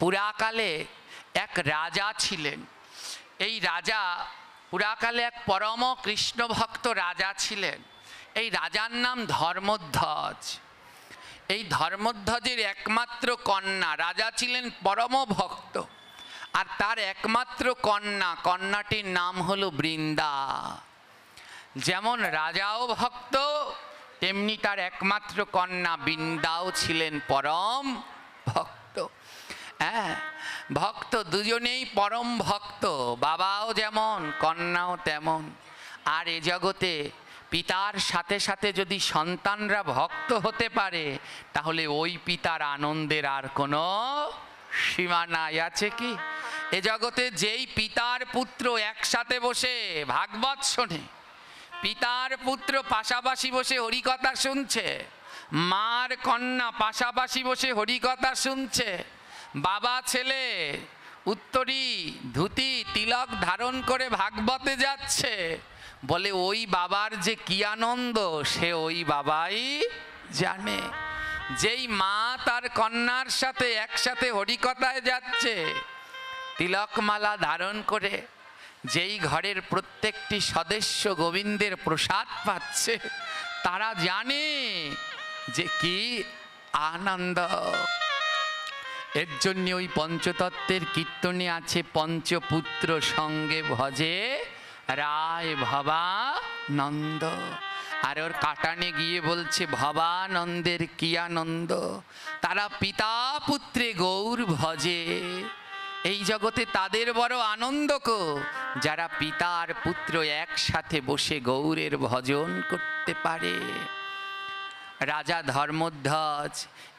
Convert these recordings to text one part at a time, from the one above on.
পুরাকালে এক রাজা ছিলেন। এই রাজা পুরাকালে এক পরম কৃষ্ণ ভক্ত রাজা ছিলেন। এই রাজার নাম ধর্মধ্বজ। এই ধর্মধ্বজের একমাত্র কন্যা, রাজা ছিলেন পরম ভক্ত, আর তার একমাত্র কন্যাটির নাম হলো বৃন্দা। যেমন রাজাও ভক্ত, তেমনি তার একমাত্র কন্যা বৃন্দাও ছিলেন পরম ভক্ত। হ্যাঁ, ভক্ত দুজনেই পরম ভক্ত, বাবাও যেমন কন্যাও তেমন। আর এ জগতে পিতার সাথে সাথে যদি সন্তানরা ভক্ত হতে পারে, তাহলে ওই পিতার আনন্দের আর কোনো সীমা নাই। আছে কি? এ জগতে যেই পিতার পুত্র একসাথে বসে ভাগবত শোনে, পিতার পুত্র পাশাপাশি বসে হরিকথা শুনছে, মার কন্যা পাশাপাশি বসে হরিকথা শুনছে, বাবা ছেলে উত্তরী ধুতি তিলক ধারণ করে ভাগবতে যাচ্ছে, বলে ওই বাবার যে কি আনন্দ সে ওই বাবাই জানে। যেই মা তার কন্যার সাথে একসাথে হরিকথায় যাচ্ছে, তিলকমালা ধারণ করে, যেই ঘরের প্রত্যেকটি সদস্য গোবিন্দের প্রসাদ পাচ্ছে, তারা জানে যে কি আনন্দ। এর জন্য ওই পঞ্চতত্ত্বের কীর্তনে আছে, পঞ্চপুত্র সঙ্গে ভজে রায় ভবানন্দ। আর ওর কাটানে গিয়ে বলছে ভবানন্দের কি আনন্দ, তারা পিতা পুত্রে গৌর ভজে। এই জগতে তাদের বড় আনন্দ কো, যারা পিতা আর পুত্র একসাথে বসে গৌরের ভজন করতে পারে। রাজা ধর্মধ্বজ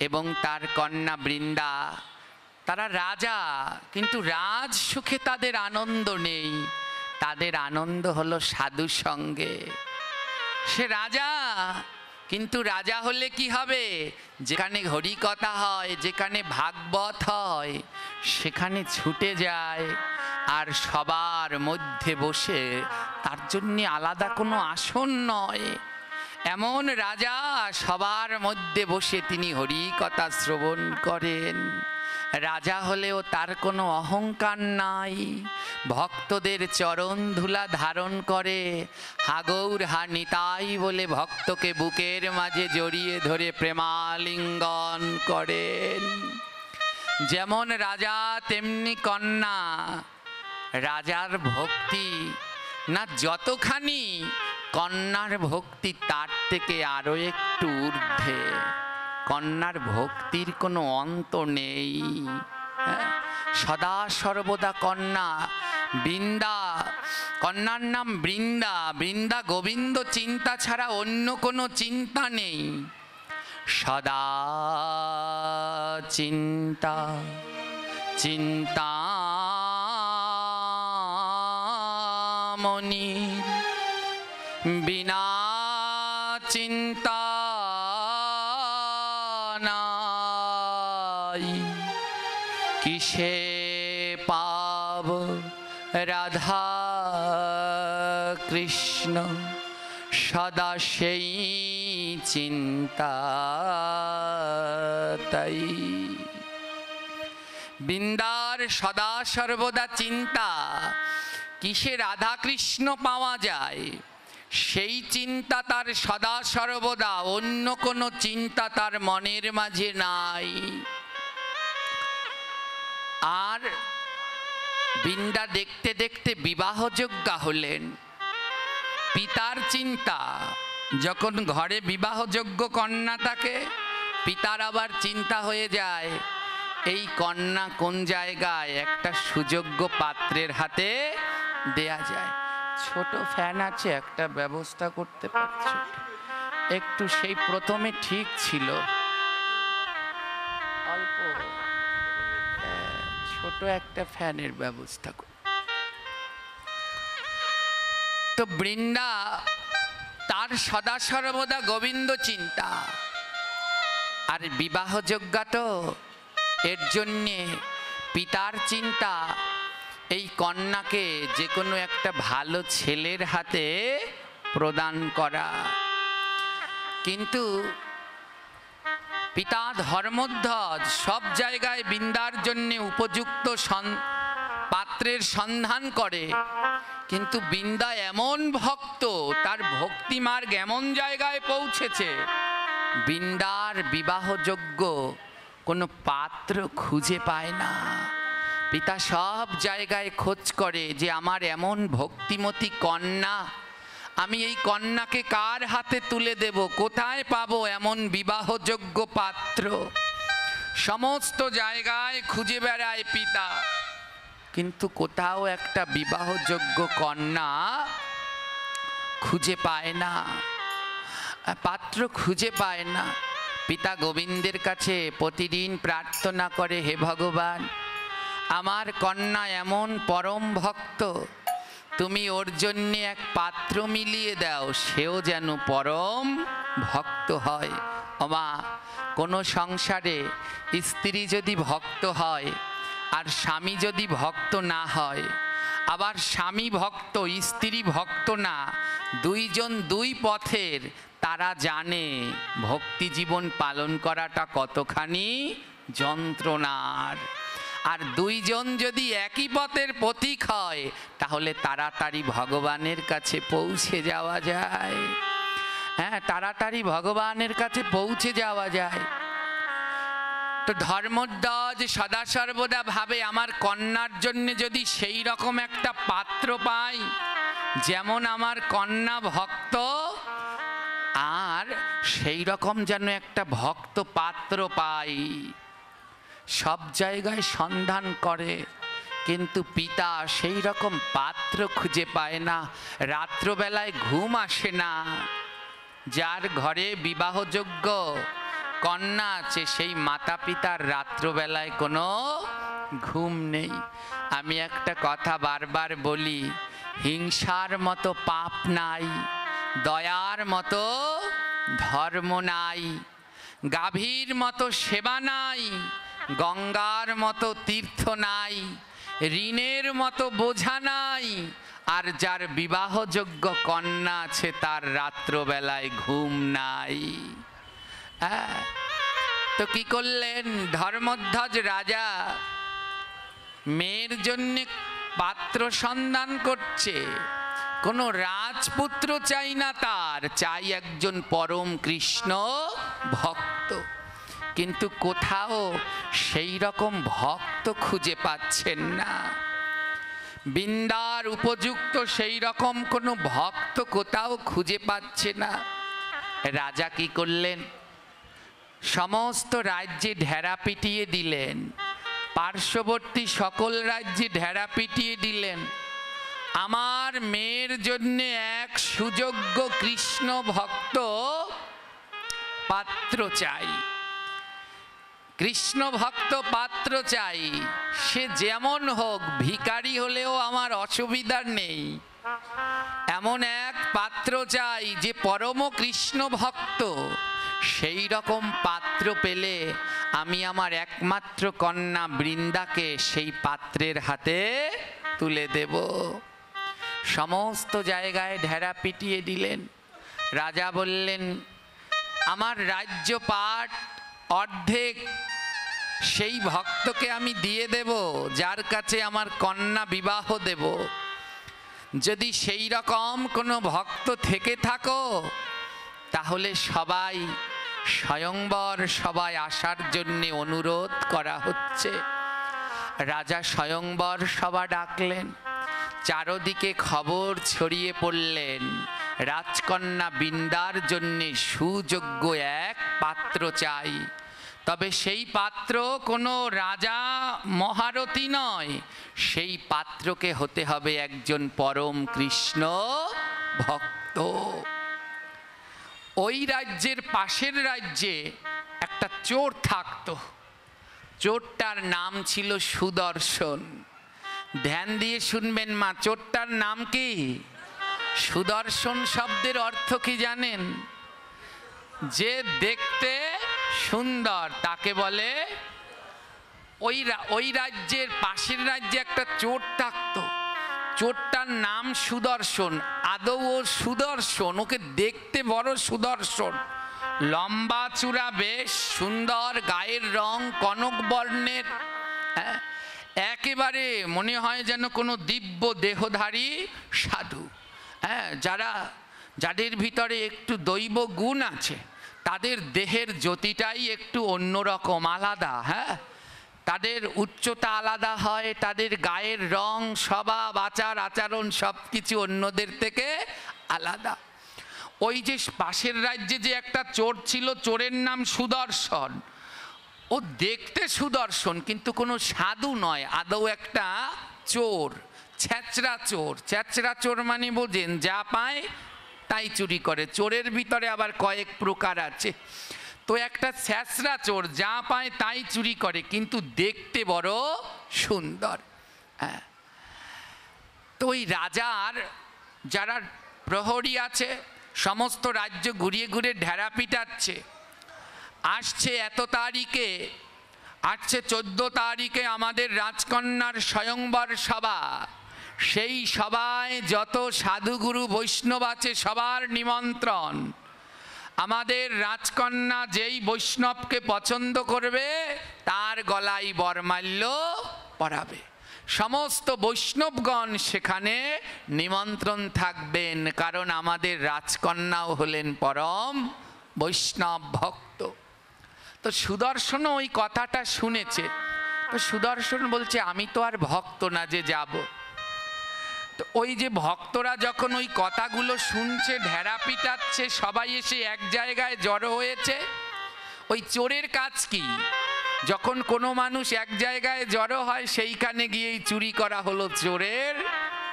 এবং তার কন্যা বৃন্দা, তারা রাজা, কিন্তু রাজ সুখে তাদের আনন্দ নেই। তাদের আনন্দ হলো সাধু সঙ্গে। সে রাজা, কিন্তু রাজা হলে কি হবে? যেখানে হরিকথা হয়, যেখানে ভাগবত হয়, সেখানে ছুটে যায় আর সবার মধ্যে বসে, তার জন্য আলাদা কোনো আসন নয়। এমন রাজা সবার মধ্যে বসে তিনি হরিকথা শ্রবণ করেন। রাজা হলেও তার কোনো অহংকার নাই, ভক্তদের চরণ ধুলা ধারণ করে, হাগৌর হা নিতাই বলে ভক্তকে বুকের মাঝে জড়িয়ে ধরে প্রেমালিঙ্গন করেন। যেমন রাজা তেমনি কন্যা। রাজার ভক্তি না যতখানি, কন্যার ভক্তি তার থেকে আরো একটু ঊর্ধ্বে। কন্যার ভক্তির কোনো অন্ত নেই। সদা সর্বদা কন্যা বৃন্দা, কন্যার নাম বৃন্দা। বৃন্দা গোবিন্দ চিন্তা ছাড়া অন্য কোনো চিন্তা নেই। সদা চিন্তা চিন্তামণি, বিনা চিন্তা নাই। কিসে পাব রাধা কৃষ্ণ, সদা সেই চিন্তা তাই। বৃন্দার সদা সর্বদা চিন্তা। কিসে রাধা কৃষ্ণ পাওয়া যায়, সেই চিন্তা তার সদা সর্বদা, অন্য কোনো চিন্তা তার মনের মাঝে নাই। আর বৃন্দা দেখতে দেখতে বিবাহযোগ্যা হলেন। পিতার চিন্তা, যখন ঘরে বিবাহযোগ্য কন্যা থাকে, পিতার আবার চিন্তা হয়ে যায় এই কন্যা কোন জায়গায় একটা সুযোগ্য পাত্রের হাতে দেয়া যায়। ছোট ফ্যান আছে, একটা ব্যবস্থা করতে পারছো একটু? সেই প্রথমে ঠিক ছিল, অল্প ছোট একটা ফ্যানের ব্যবস্থা কর। তো বৃন্দা তার সদা সর্বদা গোবিন্দ চিন্তা। আর বিবাহযোগ্যা তো, এর জন্যে পিতার চিন্তা এই কন্যাকে যে কোনো একটা ভালো ছেলের হাতে প্রদান করা। কিন্তু পিতা ধর্মধ্বজ সব জায়গায় বৃন্দার জন্য উপযুক্ত পাত্রের সন্ধান করে, কিন্তু বৃন্দা এমন ভক্ত, তার ভক্তিমার্গ এমন জায়গায় পৌঁছেছে, বৃন্দার বিবাহযোগ্য কোনো পাত্র খুঁজে পায় না। পিতা সব জায়গায় খোঁজ করে যে আমার এমন ভক্তিমতী কন্যা, আমি এই কন্যাকে কার হাতে তুলে দেব, কোথায় পাবো এমন বিবাহযোগ্য পাত্র। সমস্ত জায়গায় খুঁজে বেড়ায় পিতা, কিন্তু কোথাও একটা বিবাহযোগ্য কন্যা খুঁজে পায় না, পাত্র খুঁজে পায় না। পিতা গোবিন্দের কাছে প্রতিদিন প্রার্থনা করে, হে ভগবান, আমার কন্যা এমন পরম ভক্ত, তুমি ওর জন্য এক পাত্র মিলিয়ে দাও, সেও যেন পরম ভক্ত হয়। ওমা, কোনো সংসারে স্ত্রী যদি ভক্ত হয় আর স্বামী যদি ভক্ত না হয়, আবার স্বামী ভক্ত স্ত্রী ভক্ত না, দুইজন দুই পথের, তারা জানে ভক্তি জীবন পালন করাটা কতখানি যন্ত্রণার। আর দুইজন যদি একই পথের পথিক হয়, তাহলে তাড়াতাড়ি ভগবানের কাছে পৌঁছে যাওয়া যায়। হ্যাঁ, তাড়াতাড়ি ভগবানের কাছে পৌঁছে যাওয়া যায়। তো ধর্মধ্বজ সদা সর্বদা ভাবে, আমার কন্যার জন্য যদি সেই রকম একটা পাত্র পাই, যেমন আমার কন্যা ভক্ত, আর সেই রকম যেন একটা ভক্ত পাত্র পাই। সব জায়গায় সন্ধান করে, কিন্তু পিতা সেই রকম পাত্র খুঁজে পায় না। রাত্রবেলায় ঘুম আসে না। যার ঘরে বিবাহযোগ্য কন্যা আছে, সেই মাতা পিতার রাত্রবেলায় কোনো ঘুম নেই। আমি একটা কথা বারবার বলি, হিংসার মতো পাপ নাই, দয়ার মতো ধর্ম নাই, গাভীর মতো সেবা নাই, গঙ্গার মতো তীর্থ নাই, ঋণের মতো বোঝা নাই, আর যার বিবাহযোগ্য কন্যা আছে তার রাত্রবেলায় ঘুম নাই। হ্যাঁ, তো কি করলেন ধর্মধ্বজ রাজা? মেয়ের জন্য পাত্র সন্ধান করছে, কোনো রাজপুত্র চাই না, তার চাই একজন পরম কৃষ্ণ ভক্ত। কিন্তু কোথাও সেই রকম ভক্ত খুঁজে পাচ্ছেন না। বৃন্দার উপযুক্ত সেই রকম কোনো ভক্ত কোথাও খুঁজে পাচ্ছে না। রাজা কি করলেন? সমস্ত রাজ্যে ঢেরা পিটিয়ে দিলেন, পার্শ্ববর্তী সকল রাজ্যে ঢেরা পিটিয়ে দিলেন। আমার মেয়ের জন্য এক সুযোগ্য কৃষ্ণ ভক্ত পাত্র চাই, কৃষ্ণ ভক্ত পাত্র চাই। সে যেমন হোক, ভিখারি হলেও আমার অসুবিধার নেই, এমন এক পাত্র চাই যে পরম কৃষ্ণ ভক্ত। সেই রকম পাত্র পেলে আমি আমার একমাত্র কন্যা বৃন্দাকে সেই পাত্রের হাতে তুলে দেব। সমস্ত জায়গায় ঢেরা পিটিয়ে দিলেন। রাজা বললেন, আমার রাজ্যপাট অর্ধেক সেই ভক্তকে আমি দিয়ে দেব, যার কাছে আমার কন্যা বিবাহ দেব। যদি সেই রকম কোনো ভক্ত থেকে থাকো, তাহলে সবাই স্বয়ংবর সবাই আসার জন্য অনুরোধ করা হচ্ছে। রাজা স্বয়ংবর সভা ডাকলেন। চারদিকে খবর ছড়িয়ে পড়লেন, রাজকন্যা বৃন্দার জন্য সুযোগ্য এক পাত্র চাই। তবে সেই পাত্র কোনো রাজা মহারথী নয়, সেই পাত্রকে হতে হবে একজন পরম কৃষ্ণ ভক্ত। ওই রাজ্যের পাশের রাজ্যে একটা চোর থাকতো। চোরটার নাম ছিল সুদর্শন। ধ্যান দিয়ে শুনবেন মা, চোরটার নাম কি? সুদর্শন শব্দের অর্থ কি জানেন? যে দেখতে সুন্দর তাকে বলে। ওই রাজ্যের পাশের রাজ্যে একটা চোর থাকতো। চোরটার নাম সুদর্শন। আদৌ ও সুদর্শন, ওকে দেখতে বড় সুদর্শন, লম্বা চূড়া বেশ সুন্দর, গায়ের রং কনক বর্ণের, হ্যাঁ, একেবারে মনে হয় যেন কোনো দিব্য দেহধারী সাধু। হ্যাঁ, যাদের ভিতরে একটু দৈব গুণ আছে, তাদের দেহের জ্যোতিটাই একটু অন্যরকম, আলাদা। হ্যাঁ, তাদের উচ্চতা আলাদা হয়, তাদের গায়ের রং, স্বভাব, আচার আচরণ সব কিছু অন্যদের থেকে আলাদা। ওই যে পাশের রাজ্যে যে একটা চোর ছিল, চোরের নাম সুদর্শন। ও দেখতে সুদর্শন কিন্তু কোনো সাধু নয়, আদৌ একটা চোর, ছ্যাচরা চোর। ছ্যাচরা চোর মানে বোঝেন, যা পায় তাই চুরি করে। চোরের ভিতরে আবার কয়েক প্রকার আছে। তো একটা ছ্যাচরা চোর, যা পায় তাই চুরি করে, কিন্তু দেখতে বড় সুন্দর। হ্যাঁ, তো ওই রাজার যারা প্রহরী আছে, সমস্ত রাজ্য ঘুরিয়ে ঘুরে ঢেরা পিটাচ্ছে। আসছে এত তারিখে, আসছে 14 তারিখে আমাদের রাজকন্যার স্বয়ংবর সভা। সেই সভায় যত সাধুগুরু বৈষ্ণব আছে সবার নিমন্ত্রণ। আমাদের রাজকন্যা যেই বৈষ্ণবকে পছন্দ করবে তার গলায় বরমাল্য পরাবে। সমস্ত বৈষ্ণবগণ সেখানে নিমন্ত্রণ থাকবেন, কারণ আমাদের রাজকন্যাও হলেন পরম বৈষ্ণব ভক্ত। তো সুদর্শন ওই কথাটা শুনেছে। তো সুদর্শন বলছে, আমি তো আর ভক্ত না যে যাব। তো ওই যে ভক্তরা যখন ওই কথাগুলো শুনছে, ঢেরা পিটাচ্ছে, সবাই এসে এক জায়গায় জড়ো হয়েছে। ওই চোরের কাজ কি? যখন কোনো মানুষ এক জায়গায় জড়ো হয়, সেইখানে গিয়েই চুরি করা হলো চোরের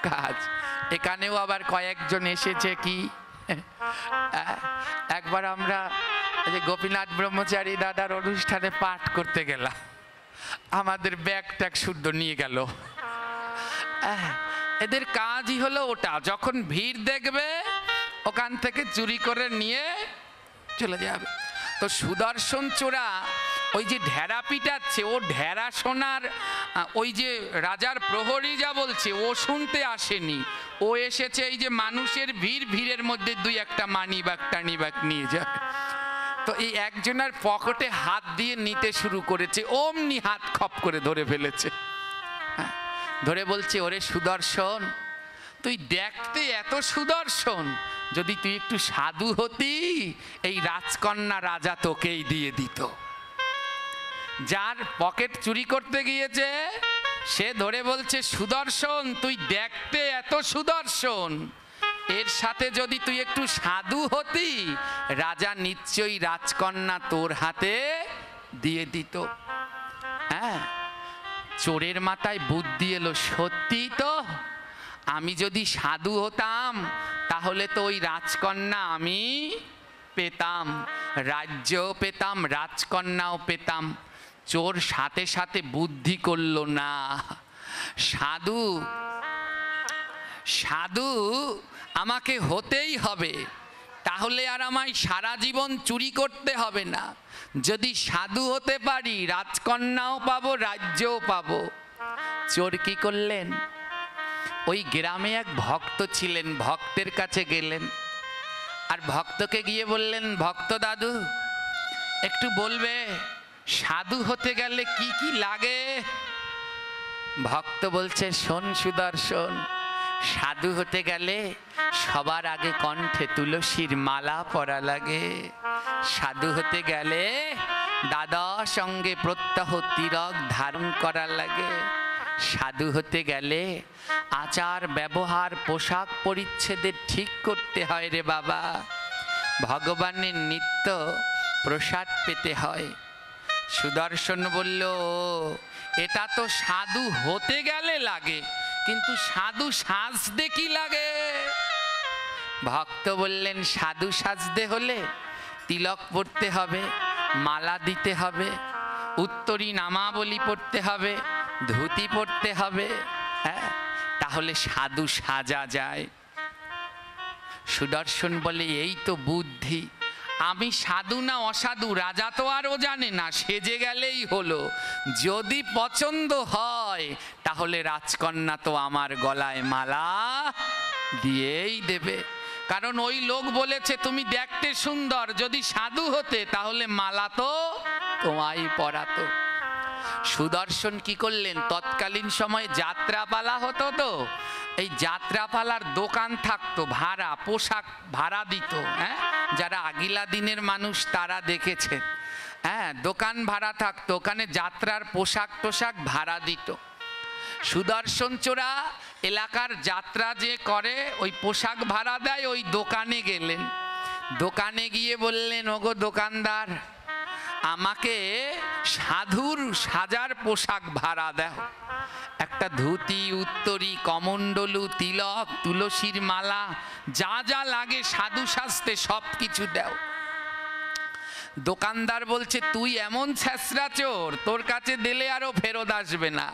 কাজ। এখানেও আবার কয়েকজন এসেছে। কি একবার আমরা যে গোপীনাথ ব্রহ্মচারী দাদার অনুষ্ঠানে পাঠ করতে গেলাম, আমাদের ব্যাগ ট্যাগ শুদ্ধ নিয়ে গেল। এদের কাজই হলো ওটা, যখন ভিড় দেখবে ওখান থেকে চুরি করে নিয়ে চলে যাবে। তো সুদর্শন চোরা ওই যে ঢেরা পিটাচ্ছে, ও ঢেরা শোনার, ওই যে রাজার প্রহরী যা বলছে ও শুনতে আসেনি। ও এসেছে এই যে মানুষের ভিড়, ভিড়ের মধ্যে দুই একটা মানিব্যাগ টানিব্যাগ নিয়ে যাবে। তো এই একজনের পকেটে হাত দিয়ে নিতে শুরু করেছে, অমনি হাত খপ করে ধরে ফেলেছে। ধরে বলছে, ওরে সুদর্শন, তুই দেখতে এত সুদর্শন, যদি তুই একটু সাধু হতি এই রাজকন্যা রাজা তোকেই দিয়ে দিত। যার পকেট চুরি করতে গিয়েছে সে ধরে বলছে, সুদর্শন তুই দেখতে এত সুদর্শন, এর সাথে যদি তুই একটু সাধু হতি রাজা নিশ্চয়ই রাজকন্যা তোর হাতে দিয়ে দিত। হ্যাঁ, চোরের মাথায় বুদ্ধি এলো, সত্যি তো, আমি যদি সাধু হতাম তাহলে তো ওই রাজকন্যা আমি পেতাম, রাজ্যও পেতাম, রাজকন্যাও পেতাম। চোর সাথে সাথে বুদ্ধি করলো, না, সাধু সাধু আমাকে হতেই হবে, তাহলে আর আমায় সারা জীবন চুরি করতে হবে না। যদি সাধু হতে পারি রাজকন্যাও পাবো, রাজ্যও পাবো। চোর কি করলেন, ওই গ্রামে এক ভক্ত ছিলেন, ভক্তের কাছে গেলেন আর ভক্তকে গিয়ে বললেন, ভক্ত দাদু একটু বলবে সাধু হতে গেলে কি কি লাগে? ভক্ত বলছে, শোন সুদর্শন, সাধু হতে গেলে সবার আগে কণ্ঠে তুলসীর মালা পরা লাগে। সাধু হতে গেলে দাদা সঙ্গে প্রত্যহ তিলক ধারণ করা লাগে। সাধু হতে গেলে আচার ব্যবহার পোশাক পরিচ্ছেদের ঠিক করতে হয় রে বাবা। ভগবানের নিত্য প্রসাদ পেতে হয়। সুদর্শন বলল, এটা তো সাধু হতে গেলে লাগে, কিন্তু সাধু সাজতে কি লাগে? ভক্ত বললেন, সাধু সাজতে হলে তিলক পড়তে হবে, মালা দিতে হবে, উত্তরী নামাবলী পড়তে হবে, ধুতি পড়তে হবে, হ্যাঁ, তাহলে সাধু সাজা যায়। সুদর্শন বলে, এই তো বুদ্ধি, আমি সাধু না অসাধু রাজা তো আর ও জানে না, সেজে গেলেই হলো। যদি পছন্দ হয় তাহলে রাজকন্যা তো আমার গলায় মালা দিয়েই দেবে। কারণ ওই লোক বলেছে তুমি দেখতে সুন্দর, যদি সাধু হতে তাহলে মালা তো তোমায় পরাতো। সুদর্শন কি করলেন, তৎকালীন সময়ে যাত্রাপালা হতো, তো এই যাত্রাপালার দোকান থাকতো, ভাড়া পোশাক ভাড়া দিত। হ্যাঁ, যারা আগিলা দিনের মানুষ তারা দেখেছে। হ্যাঁ, দোকান ভাড়া থাকতো, ওখানে যাত্রার পোশাক টোশাক ভাড়া দিত। সুদর্শন চোরা এলাকার যাত্রা যে করে ওই পোশাক ভাড়া দেয়, ওই দোকানে গেলেন। দোকানে গিয়ে বললেন, ওগো দোকানদার, আমাকে সাধুর সাজার পোশাক ভাড়া দাও। একটা ধুতি, উত্তরী, কমণ্ডলু, তিলক, তুলসীর মালা, যা যা লাগে সাধু সাজতে সব কিছু দাও। দোকানদার বলছে, তুই এমন ছেঁচড়া চোর, তোর কাছে দিলে আরো ফেরত আসবে না।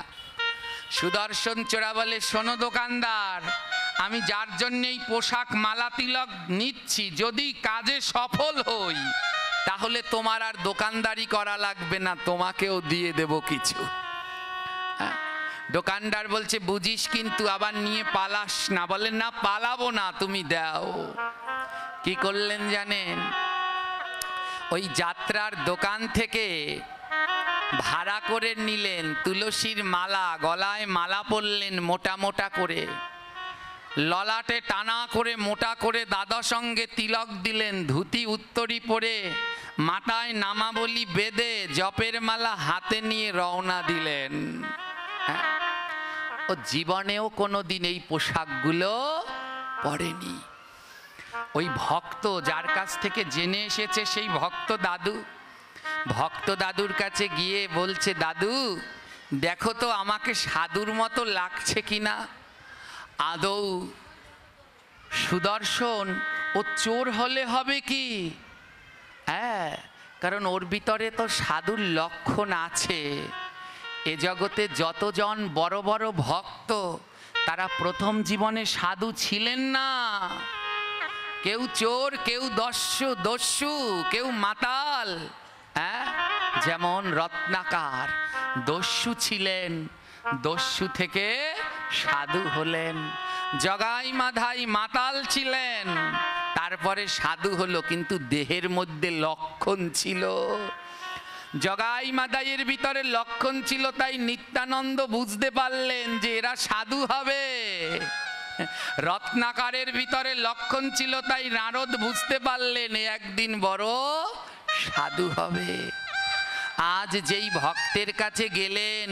সুদর্শন চোরা বলে, শোনো দোকানদার, আমি যার জন্য এই পোশাক মালা তিলক নিচ্ছি, যদি কাজে সফল হই তাহলে তোমার আর দোকানদারি করা লাগবে না, তোমাকেও দিয়ে দেব কিছু। দোকানদার বলছে, বুঝিস কিন্তু আবার নিয়ে পালাস না। বলেন, না পালাবো না, তুমি দাও। কি করলেন জানেন, ওই যাত্রার দোকান থেকে ভাড়া করে নিলেন তুলসীর মালা, গলায় মালা পরলেন মোটা মোটা করে, ললাটে টানা করে মোটা করে দাদা সঙ্গে তিলক দিলেন, ধুতি উত্তরী পরে মাথায় নামাবলী বেঁধে জপের মালা হাতে নিয়ে রওনা দিলেন। ও জীবনেও কোনোদিন এই পোশাকগুলো পরেনি। ওই ভক্ত যার কাছ থেকে জেনে এসেছে, সেই ভক্ত দাদুর কাছে গিয়ে বলছে, দাদু দেখো তো আমাকে সাধুর মতো লাগছে কিনা। আদৌ সুদর্শন ও চোর হলে হবে কি? হ্যাঁ, কারণ ওর ভিতরে তো সাধুর লক্ষণ আছে। এ জগতে যতজন বড় বড় ভক্ত, তারা প্রথম জীবনে সাধু ছিলেন না। কেউ চোর, কেউ দস্যু, কেউ মাতাল। হ্যাঁ, যেমন রত্নাকার দস্যু ছিলেন, দস্যু থেকে সাধু হলেন। জগাই মাধাই মাতাল ছিলেন, তারপরে সাধু হলো, কিন্তু দেহের মধ্যে লক্ষণ ছিল। জগাই মাদাইয়ের ভিতরে লক্ষণ ছিল, তাই নিত্যানন্দ বুঝতে পারলেন যে এরা সাধু হবে। রত্নাকারের ভিতরে লক্ষণ ছিল, তাই নারদ বুঝতে পারলেন একদিন বড় সাধু হবে। আজ যেই ভক্তের কাছে গেলেন,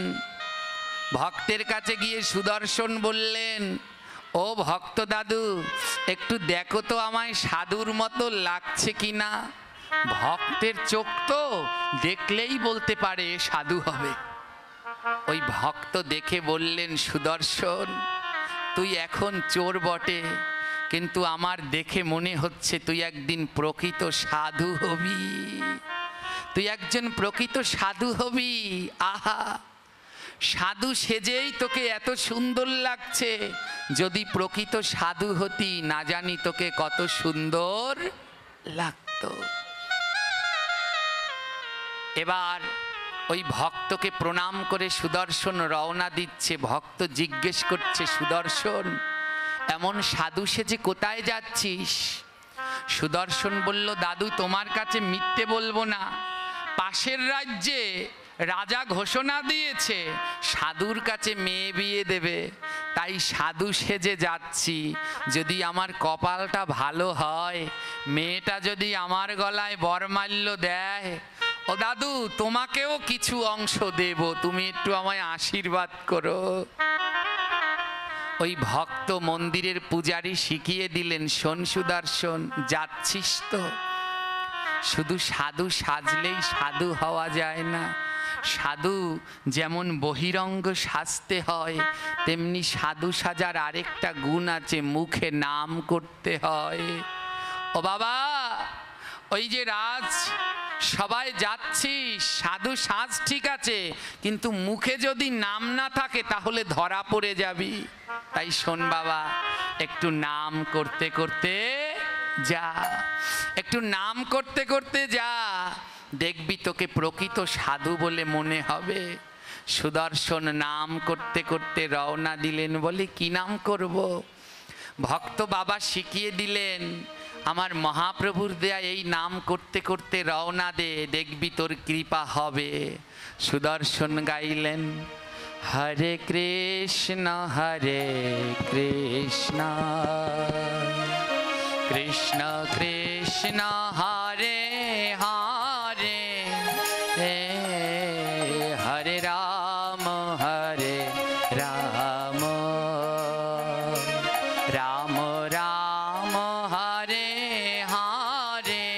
ভক্তের কাছে গিয়ে সুদর্শন বললেন, ও ভক্ত দাদু, একটু দেখো তো আমায় সাধুর মতো লাগছে কিনা। ভক্তের চোখ তো দেখলেই বলতে পারে সাধু হবে। ওই ভক্ত দেখে বললেন, সুদর্শন তুই এখন চোর বটে, কিন্তু আমার দেখে মনে হচ্ছে তুই একদিন প্রকৃত সাধু হবি। তুই একজন প্রকৃত সাধু হবি। আহা, সাধু সেজেই তোকে এত সুন্দর লাগছে, যদি প্রকৃত সাধু হতি না জানি তোকে কত সুন্দর লাগতো। এবার ওই ভক্তকে প্রণাম করে সুদর্শন রওনা দিচ্ছে। ভক্ত জিজ্ঞেস করছে, সুদর্শন এমন সাধু সেজে কোথায় যাচ্ছিস? সুদর্শন বলল, দাদু তোমার কাছে মিথ্যে বলবো না, পাশের রাজ্যে রাজা ঘোষণা দিয়েছে সাধুর কাছে মেয়ে বিয়ে দেবে, তাই সাধু সেজে যাচ্ছি। যদি আমার কপালটা ভালো হয়, মেয়েটা যদি আমার গলায় বরমাল্য দেয়, ও দাদু তোমাকেও কিছু অংশ দেব, তুমি একটু আমায় আশীর্বাদ করো। ওই ভক্ত মন্দিরের পূজারী শিখিয়ে দিলেন, শোন সুদর্শন, যাচ্ছিস তো, শুধু সাধু সাজলেই সাধু হওয়া যায় না। সাধু যেমন বহিরঙ্গ সাজতে হয়, তেমনি সাধু সাজার আরেকটা গুণ আছে, মুখে নাম করতে হয়। ও বাবা, ওই যে রাজ সবাই যাচ্ছিস, সাধু সাজ ঠিক আছে, কিন্তু মুখে যদি নাম না থাকে তাহলে ধরা পড়ে যাবি। তাই শোন বাবা, একটু নাম করতে করতে যা, একটু নাম করতে করতে যা, দেখবি তোকে প্রকৃত সাধু বলে মনে হবে। সুদর্শন নাম করতে করতে রওনা দিলেন। বলে, কি নাম করব? ভক্ত বাবা শিখিয়ে দিলেন, আমার মহাপ্রভুর দেয়া এই নাম করতে করতে রওনা দে, দেখবি তোর কৃপা হবে। সুদর্শন গাইলেন, হরে কৃষ্ণ কৃষ্ণ কৃষ্ণ হরে হরে, হরে রাম রাম রাম হরে হরে,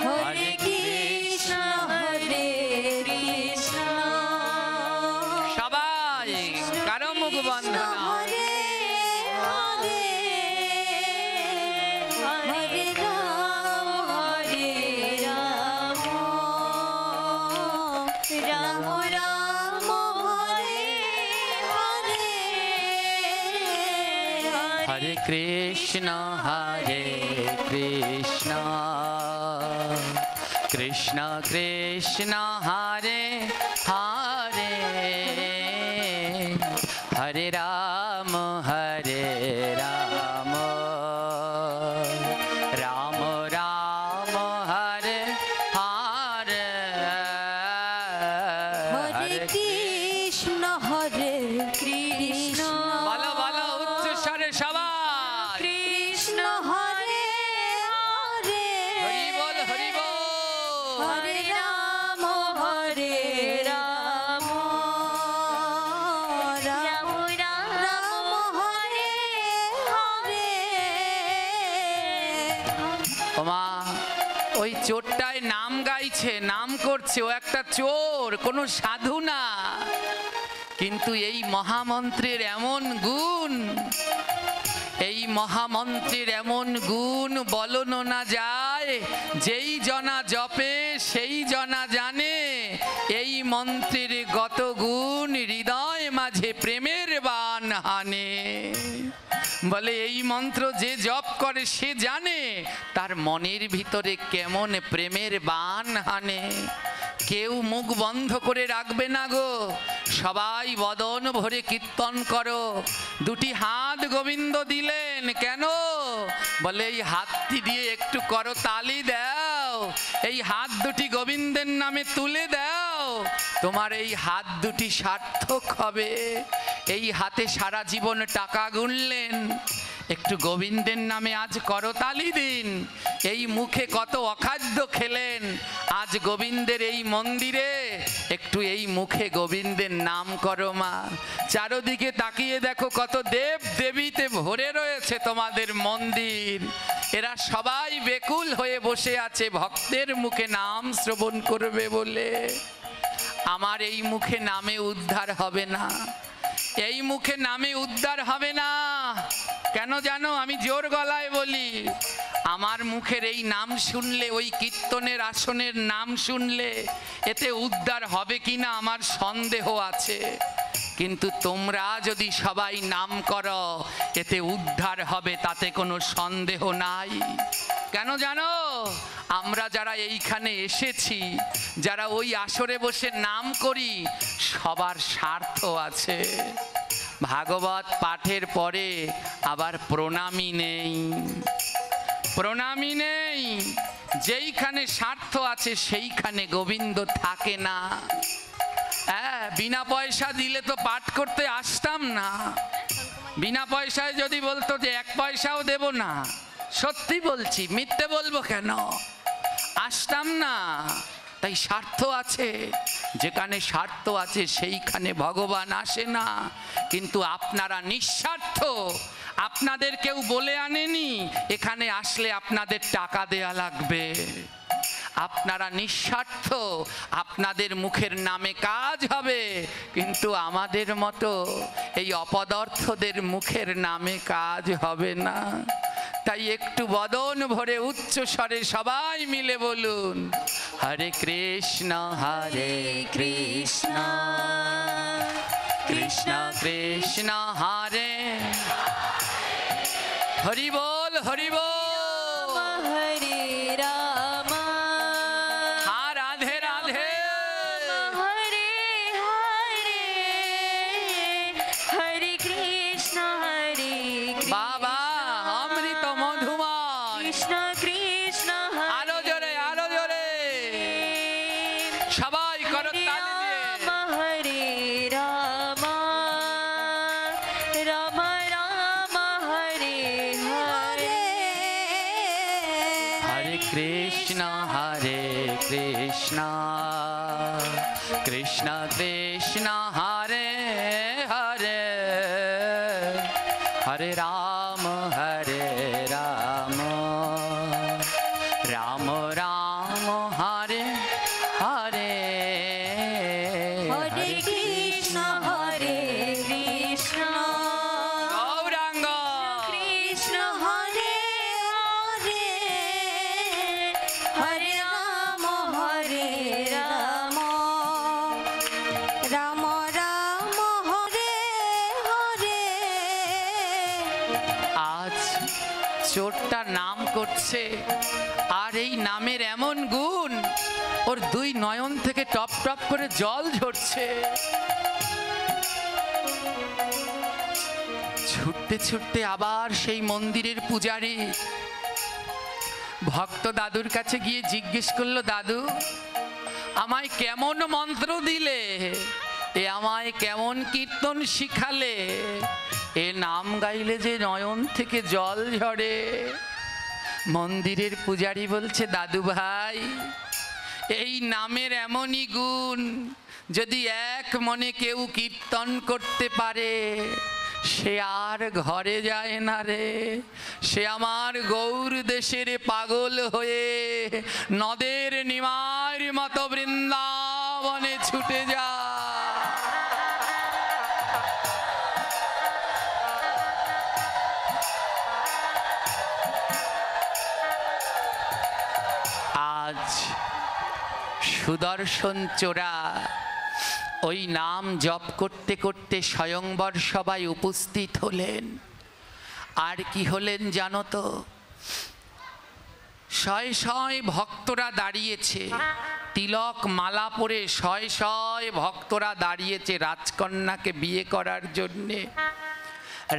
হরে কৃষ্ণ সবাই কারো মুখ বন্ধ না। হরে হরে, হরে রাম রাম রাম হরে হরে, হরে কৃষ্ণ কৃষ্ণ কৃষ্ণ হরে হরে, হরে রাম রাম রাম হরে হরে, হরে কৃষ্ণ বলো বলো উচ্চ স্বরে সবাই, কৃষ্ণ হরে হরে, হরি বল হরে রাম রাম রাম হরে হরে। ওমা, ওই চোরটায় নাম গাইছে, নাম করছে, ও একটা চোর, কোনো সাধু না। কিন্তু এই মহামন্ত্রের এমন গুণ, এই মহামন্ত্রের এমন গুণ বলনো না যায়। যেই জনা জপে সেই জনা জানে, এই মন্ত্রের গত গুণ হৃদয় মাঝে প্রেমের বান হানে। বলে এই মন্ত্র যে জপ করে সে জানে তার মনের ভিতরে কেমন প্রেমের বান হানে। কেউ মুখ বন্ধ করে রাখবে না গো, সবাই বদন ভরে কীর্তন করো। দুটি হাত গোবিন্দ দিলেন কেন? বলে এই হাতটি দিয়ে একটু করো তালি দাও, এই হাত দুটি গোবিন্দের নামে তুলে দাও, তোমার এই হাত দুটি সার্থক হবে। এই হাতে সারা জীবন টাকা গুনলেন, একটু গোবিন্দের নামে আজ করতালি দিন। এই মুখে কত অখাদ্য খেলেন, আজ গোবিন্দের এই মন্দিরে একটু এই মুখে গোবিন্দের নাম করো মা। চারদিকে তাকিয়ে দেখো কত দেব দেবীতে ভরে রয়েছে তোমাদের মন্দির, এরা সবাই বেকুল হয়ে বসে আছে ভক্তের মুখে নাম শ্রবণ করবে বলে। আমার এই মুখে নামে উদ্ধার হবে না, এই মুখে নামে উদ্ধার হবে না। কেন জানো? আমি জোর গলায় বলি, আমার মুখের এই নাম শুনলে, ওই কীর্তনের আসনের নাম শুনলে এতে উদ্ধার হবে কিনা আমার সন্দেহ আছে। কিন্তু তোমরা যদি সবাই নাম করো এতে উদ্ধার হবে, তাতে কোনো সন্দেহ নাই। কেন জানো? আমরা যারা এইখানে এসেছি, যারা ওই আসরে বসে নাম করি, সবার স্বার্থ আছে। ভাগবত পাঠের পরে আবার প্রণামী নেই, প্রণামী নেই। যেইখানে স্বার্থ আছে সেইখানে গোবিন্দ থাকে না। হ্যাঁ, বিনা পয়সা দিলে তো পাঠ করতে আসতাম না। বিনা পয়সায় যদি বলতো যে এক পয়সাও দেব না, সত্যি বলছি, মিথ্যে বলবো কেন, আসতাম না। তাই স্বার্থ আছে, যেখানে স্বার্থ আছে সেইখানে ভগবান আসে না। কিন্তু আপনারা নিঃস্বার্থ, আপনাদের কেউ বলে আনেনি এখানে আসলে আপনাদের টাকা দেয়া লাগবে। আপনারা নিঃস্বার্থ, আপনাদের মুখের নামে কাজ হবে, কিন্তু আমাদের মতো এই অপদার্থদের মুখের নামে কাজ হবে না। তাই একটু বদন ভরে উচ্চ স্বরে সবাই মিলে বলুন, হরে কৃষ্ণ কৃষ্ণ কৃষ্ণ হরে হরি বল, হরি বল, হরে রাম রাধে রাধে, হরে হরে, হরে কৃষ্ণ কৃষ্ণ হরে কৃষ্ণ কৃষ্ণ কৃষ্ণ হরে হরে হরে রাম রাম রাম হরে হরে হরে কৃষ্ণ গৌরাঙ্গ কৃষ্ণ হরে হরে হরে রাম রাম রাম হরে হরে। আজ চোরটা নাম করছে, আর এই নামের এমন গুণ, ওর দুই নয়ন থেকে টপ টপ করে জল ঝরছে। ছুটতে ছুটতে আবার সেই মন্দিরের পূজারী ভক্ত দাদুর কাছে গিয়ে জিজ্ঞেস করলো, দাদু আমায় কেমন মন্ত্র দিলে, এ আমায় কেমন কীর্তন শিখালে, এ নাম গাইলে যে নয়ন থেকে জল ঝরে। মন্দিরের পূজারী বলছে, দাদু ভাই এই নামের এমনই গুণ, যদি এক মনে কেউ কীর্তন করতে পারে সে আর ঘরে যায় না রে, সে আমার গৌর দেশের পাগল হয়ে নদের নিমার মতো বৃন্দাবনে ছুটে যায়। আজ সুদর্শন চোরা ওই নাম জপ করতে করতে স্বয়ংবর সভায় উপস্থিত হলেন। আর কি হলেন জানো তো? শয়ে শয়ে ভক্তরা দাঁড়িয়েছে, তিলক মালা পরে শয়ে শয়ে ভক্তরা দাঁড়িয়েছে রাজকন্যাকে বিয়ে করার জন্যে।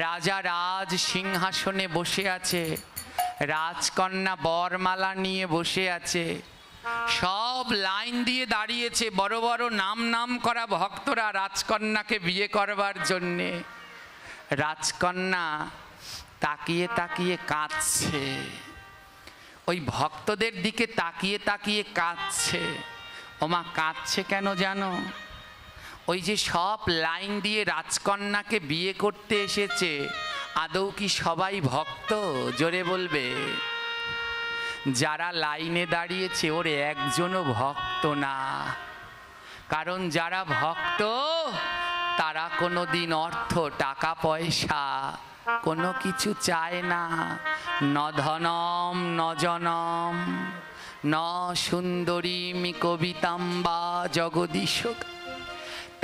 রাজা রাজ সিংহাসনে বসে আছে, রাজকন্যা বরমালা নিয়ে বসে আছে, সব লাইন দিয়ে দাঁড়িয়েছে বড় বড় নাম নাম করা ভক্তরা রাজকন্যাকে বিয়ে করবার জন্যে। রাজকন্যা তাকিয়ে তাকিয়ে কাঁদছে, ওই ভক্তদের দিকে তাকিয়ে তাকিয়ে কাঁদছে। ওমা কাঁদছে কেন জানো? ওই যে সব লাইন দিয়ে রাজকন্যাকে বিয়ে করতে এসেছে, আদৌ কি সবাই ভক্ত? জোরে বলবে। যারা লাইনে দাঁড়িয়েছে ওর একজনও ভক্ত না। কারণ যারা ভক্ত তারা কোনো দিন অর্থ টাকা পয়সা কোনো কিছু চায় না। ন ধনম ন জনম ন সুন্দরীমি কবিতাম বা জগদীশ।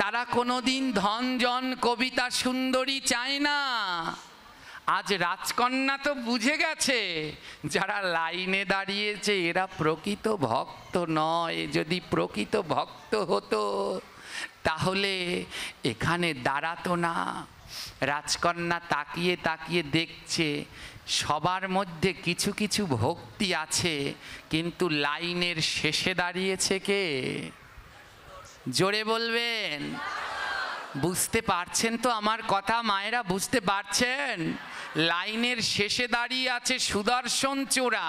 তারা কোনো দিন ধন জন কবিতা সুন্দরী চায় না। আজ রাজকন্যা তো বুঝে গেছে যারা লাইনে দাঁড়িয়েছে এরা প্রকৃত ভক্ত নয়। যদি প্রকৃত ভক্ত হতো তাহলে এখানে দাঁড়াতো না। রাজকন্যা তাকিয়ে তাকিয়ে দেখছে সবার মধ্যে কিছু কিছু ভক্তি আছে, কিন্তু লাইনের শেষে দাঁড়িয়েছে কে? জোরে বলবেন। বুঝতে পারছেন তো আমার কথা মায়েরা? বুঝতে পারছেন? লাইনের শেষে দাঁড়িয়ে আছে সুদর্শন চোরা।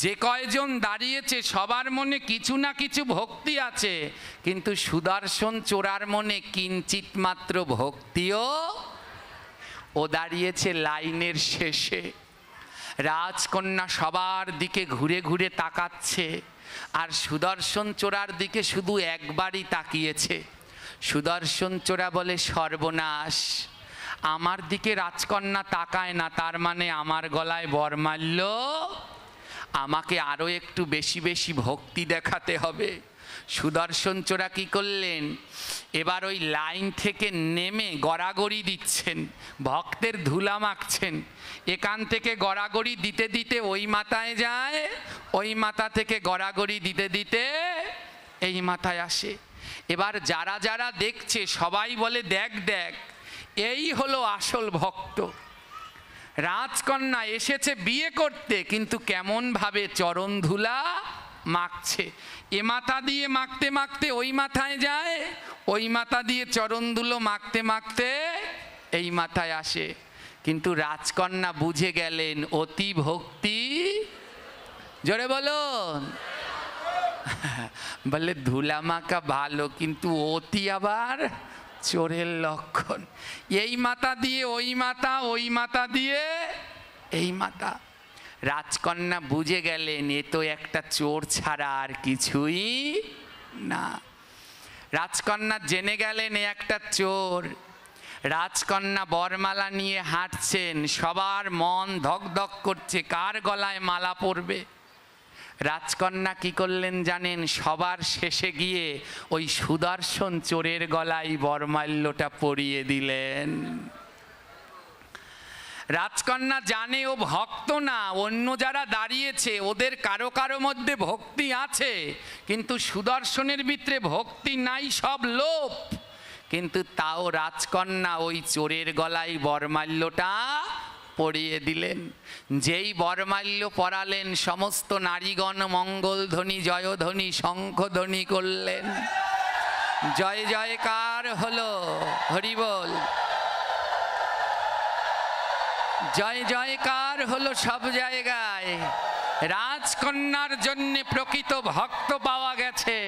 যে কয়জন দাঁড়িয়েছে সবার মনে কিছু না কিছু ভক্তি আছে, কিন্তু সুদর্শন চোরার মনে কিঞ্চিত মাত্র ভক্তিও। ও দাঁড়িয়েছে লাইনের শেষে। রাজকন্যা সবার দিকে ঘুরে ঘুরে তাকাচ্ছে, আর সুদর্শন চোরার দিকে শুধু একবারই তাকিয়েছে। সুদর্শন চোরা বলে, সর্বনাশ, আমার দিকে রাজকন্যা তাকায় না, তার মানে আমার গলায় বরমাল্য, আমাকে আরও একটু বেশি বেশি ভক্তি দেখাতে হবে। সুদর্শন চোরা কি করলেন? এবার ওই লাইন থেকে নেমে গড়াগড়ি দিচ্ছেন, ভক্তের ধুলা মাখছেন। এখান থেকে গড়াগড়ি দিতে দিতে ওই মাথায় যায়, ওই মাথা থেকে গড়াগড়ি দিতে দিতে এই মাথায় আসে। এবার যারা যারা দেখছে সবাই বলে, দেখ দেখ, এই হলো আসল ভক্ত। রাজকন্যা এসেছে বিয়ে করতে, কিন্তু কেমন ভাবে চরণ ধুলা মাখছে। এ মাথা দিয়ে মাখতে মাখতে ওই মাথায় যায়, ওই মাথা দিয়ে চরণ ধুলো মাখতে মাখতে এই মাথায় আসে। কিন্তু রাজকন্যা বুঝে গেলেন অতি ভক্তি জোরে বলুন। বলে ধুলা মাখা ভালো, কিন্তু অতি আবার চোরের লক্ষণ। এই মাথা দিয়ে ওই মাথা, ওই মাথা দিয়ে এই মাথা। রাজকন্যা বুঝে গেলেন এ তো একটা চোর ছাড়া আর কিছুই না। রাজকন্যা জেনে গেলেন এ একটা চোর। রাজকন্যা বরমালা নিয়ে হাঁটছেন, সবার মন ধক ধক করছে কার গলায় মালা পরবে। রাজকন্যা কি করলেন জানেন? সবার শেষে গিয়ে ওই সুদর্শন চোরের গলায় বরমাল্যটা পরিয়ে দিলেন। রাজকন্যা জানে ও ভক্ত না, অন্য যারা দাঁড়িয়েছে ওদের কারো কারো মধ্যে ভক্তি আছে, কিন্তু সুদর্শনের ভিতরে ভক্তি নাই, সব লোভ। কিন্তু তাও রাজকন্যা ওই চোরের গলায় বরমাল্যটা পরিয়ে দিলেন। যেই বরমাল্য পরালেন, সমস্ত নারীগণ মঙ্গলধ্বনি জয়ধ্বনি শঙ্খধ্বনি করলেন। জয় জয়কার হলো, হরি বল। জয় জয়কার হলো সব জায়গায়। রাজকন্যার জন্য প্রকৃত ভক্ত পাওয়া গেছে।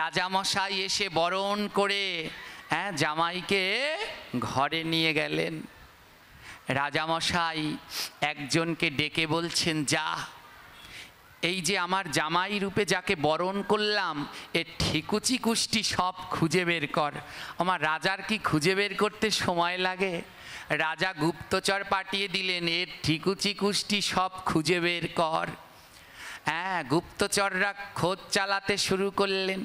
রাজামশাই এসে বরণ করে জামাইকে ঘরে নিয়ে গেলেন। রাজামশাই একজনকে ডেকে বলছেন, যা এই যে আমার জামাই রূপে যাকে বরণ করলাম এর ঠিকুচি কুষ্টি সব খুঁজে বের কর। আমার রাজার কি খুঁজে বের করতে সময় লাগে? রাজা গুপ্তচর পাঠিয়ে দিলেন, এর ঠিকুচি কুষ্টি সব খুঁজে বের কর। গুপ্তচররা খোঁজ চালাতে শুরু করলেন।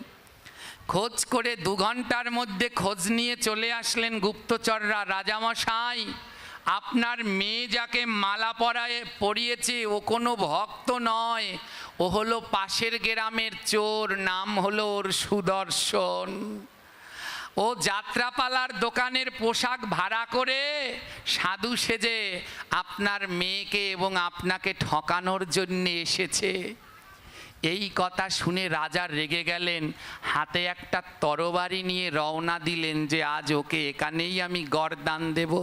খোঁজ করে 2 ঘন্টার মধ্যে খোঁজ নিয়ে চলে আসলেন গুপ্তচররা। রাজামশাই, আপনার মেয়ে যাকে মালা পরিয়েছে ও কোনো ভক্ত নয়, ও হলো পাশের গ্রামের চোর, নাম হলো ওর সুদর্শন। ও যাত্রাপালার দোকানের পোশাক ভাড়া করে সাধু সেজে আপনার মেয়েকে এবং আপনাকে ঠকানোর জন্য এসেছে। এই কথা শুনে রাজা রেগে গেলেন, হাতে একটা তরবারি নিয়ে রওনা দিলেন যে আজ ওকে এখানেই আমি গরদান দেব।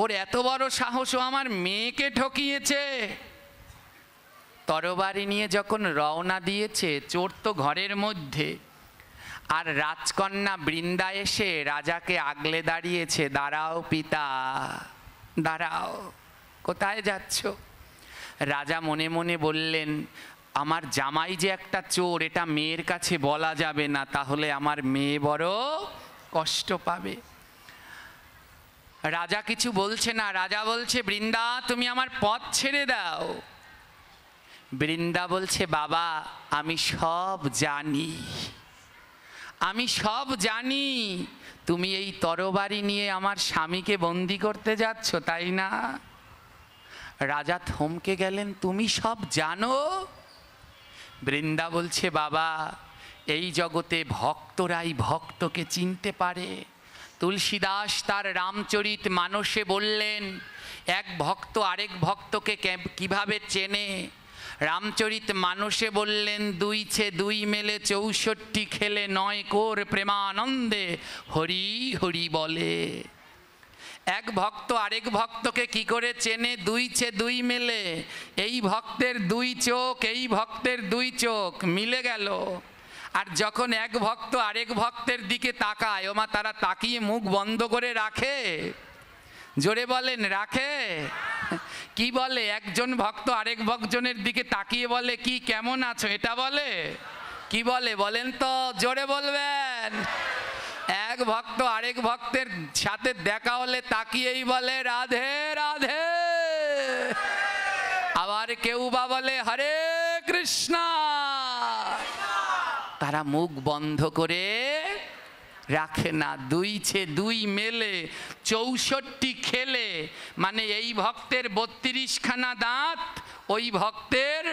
ওর এত বড় সাহস, ও আমার মেয়েকে ঠকিয়েছে। তরবারি নিয়ে যখন রওনা দিয়েছে, চোর তো ঘরের মধ্যে, আর রাজকন্যা বৃন্দা এসে রাজাকে আগলে দাঁড়িয়েছে, দাঁড়াও পিতা, দাঁড়াও, কোথায় যাচ্ছ? রাজা মনে মনে বললেন, আমার জামাই যে একটা চোর, এটা মেয়ের কাছে বলা যাবে না, তাহলে আমার মেয়ে বড় কষ্ট পাবে। রাজা কিছু বলছে না। রাজা বলছে, বৃন্দা তুমি আমার পথ ছেড়ে দাও। বৃন্দা বলছে, বাবা আমি সব জানি, আমি সব জানি। তুমি এই তরবারি নিয়ে আমার স্বামীকে বন্দি করতে যাচ্ছ, তাই না? রাজা থমকে গেলেন, তুমি সব জানো? বৃন্দা বলছে, বাবা এই জগতে ভক্তরাই ভক্তকে চিনতে পারে। তুলসীদাস তার রামচরিত মানসে বললেন, এক ভক্ত আরেক ভক্তকে কিভাবে চেনে। রামচরিত মানসে বললেন, 2 মেলে 64 খেলে 9 কোর প্রেমানন্দে হরি হরি বলে। এক ভক্ত আরেক ভক্তকে কি করে চেনে? 2 মেলে। এই ভক্তের 2 চোখ, এই ভক্তের 2 চোখ মিলে গেল। আর যখন এক ভক্ত আরেক ভক্তের দিকে তাকায়, ওমা তারা তাকিয়ে মুখ বন্ধ করে রাখে? জোরে বলেন, রাখে? কি বলে? একজন ভক্ত আরেক ভক্তজনের দিকে তাকিয়ে বলে, কি কেমন আছো, এটা বলে? কি বলে বলেন তো, জোরে বলবেন। এক ভক্ত আরেক ভক্তের সাথে দেখা হলে তাকিয়েই বলে, রাধে রাধে। আবার কেউ বা বলে, হরে কৃষ্ণ। তারা মুখ বন্ধ করে রাখে না। 2 মেলে 64 খেলে, মানে এই ভক্তের 32খানা দাঁত, ওই ভক্তের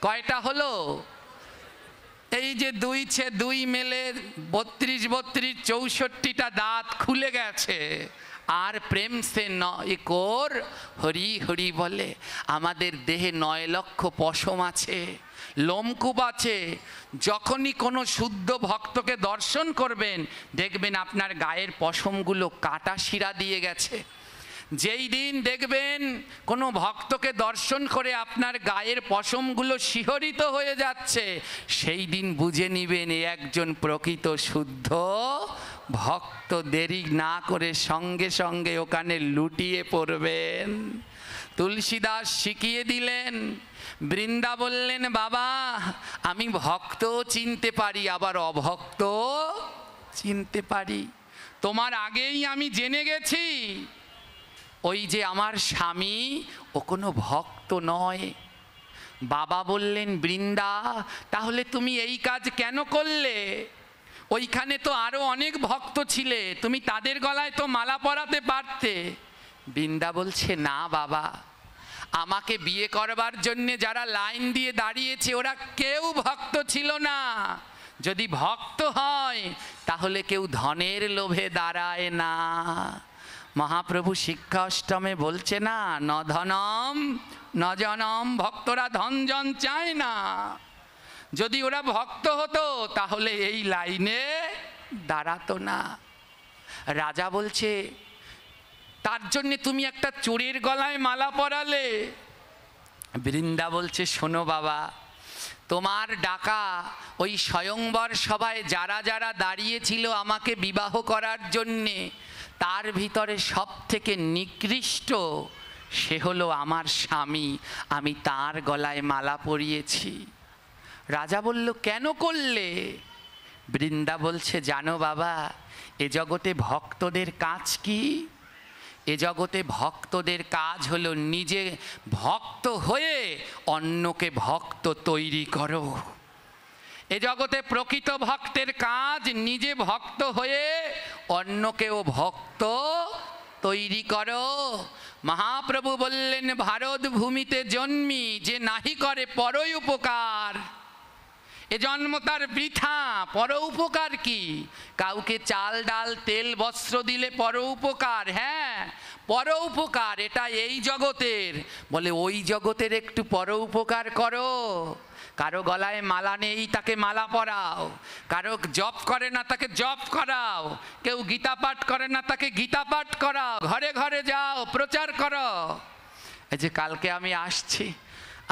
কয়টা হলো? এই যে 2 মেলে 32 64টা দাঁত খুলে গেছে। আর প্রেম সে 9 কোর হরি হরি বলে। আমাদের দেহে 9 লক্ষ পশম আছে, লোমকূপ আছে। যখনই কোনো শুদ্ধ ভক্তকে দর্শন করবেন, দেখবেন আপনার গায়ের পশমগুলো কাটা শিরা দিয়ে গেছে। যেই দিন দেখবেন কোনো ভক্তকে দর্শন করে আপনার গায়ের পশমগুলো শিহরিত হয়ে যাচ্ছে, সেই দিন বুঝে নিবেন এ একজন প্রকৃত শুদ্ধ ভক্ত। দেরি না করে সঙ্গে সঙ্গে ওখানে লুটিয়ে পড়বেন। তুলসীদাস শিখিয়ে দিলেন। বৃন্দা বললেন, বাবা আমি ভক্ত চিনতে পারি, আবার অভক্ত চিনতে পারি। তোমার আগেই আমি জেনে গেছি ওই যে আমার স্বামী ও কোনো ভক্ত নয়। বাবা বললেন, বৃন্দা তাহলে তুমি এই কাজ কেন করলে? ওইখানে তো আরো অনেক ভক্ত ছিলে, তুমি তাদের গলায় তো মালা পরাতে পারতে। বৃন্দা বলছে, না বাবা, আমাকে বিয়ে করবার জন্যে যারা লাইন দিয়ে দাঁড়িয়েছে ওরা কেউ ভক্ত ছিল না। যদি ভক্ত হয় তাহলে কেউ ধনের লোভে দাঁড়ায় না। মহাপ্রভু শিক্ষা অষ্টমে বলছে না, ন ধনম ন জনম, ভক্তরা ধন জন চায় না। যদি ওরা ভক্ত হতো তাহলে এই লাইনে দাঁড়াতো না। রাজা বলছে, তার জন্যে তুমি একটা চোরের গলায় মালা পরালে। বৃন্দা বলছে, শোনো বাবা, তোমার ডাকা ওই স্বয়ংবর সভায় যারা যারা দাঁড়িয়েছিল আমাকে বিবাহ করার জন্যে, তার ভিতরে সব থেকে নিকৃষ্ট সে হলো আমার স্বামী, আমি তার গলায় মালা পরিয়েছি। রাজা বলল, কেন করলে? বৃন্দা বলছে, জানো বাবা, এ জগতে ভক্তদের কাজ কি? এ জগতে ভক্তদের কাজ হলো নিজে ভক্ত হয়ে অন্যকে ভক্ত তৈরি করো। এ জগতে প্রকৃত ভক্তের কাজ নিজে ভক্ত হয়ে অন্যকেও ভক্ত তৈরি করো। মহাপ্রভু বললেন, ভারত ভূমিতে জন্মি যে নাহি করে পর উপকার, এ জন্ম তার বৃথা। পর উপকার কি? কাউকে চাল ডাল তেল বস্ত্র দিলে পর উপকার। হ্যাঁ, পর উপকার এটা এই জগতের। বলে ওই জগতের একটু পর উপকার করো। কারো গলায় মালা নেই তাকে মালা পরাও, কারো জপ করে না তাকে জপ করাও, কেউ গীতা পাঠ করে না তাকে গীতা পাঠ করাও, ঘরে ঘরে যাও প্রচার করো। এই যে কালকে আমি আসছি,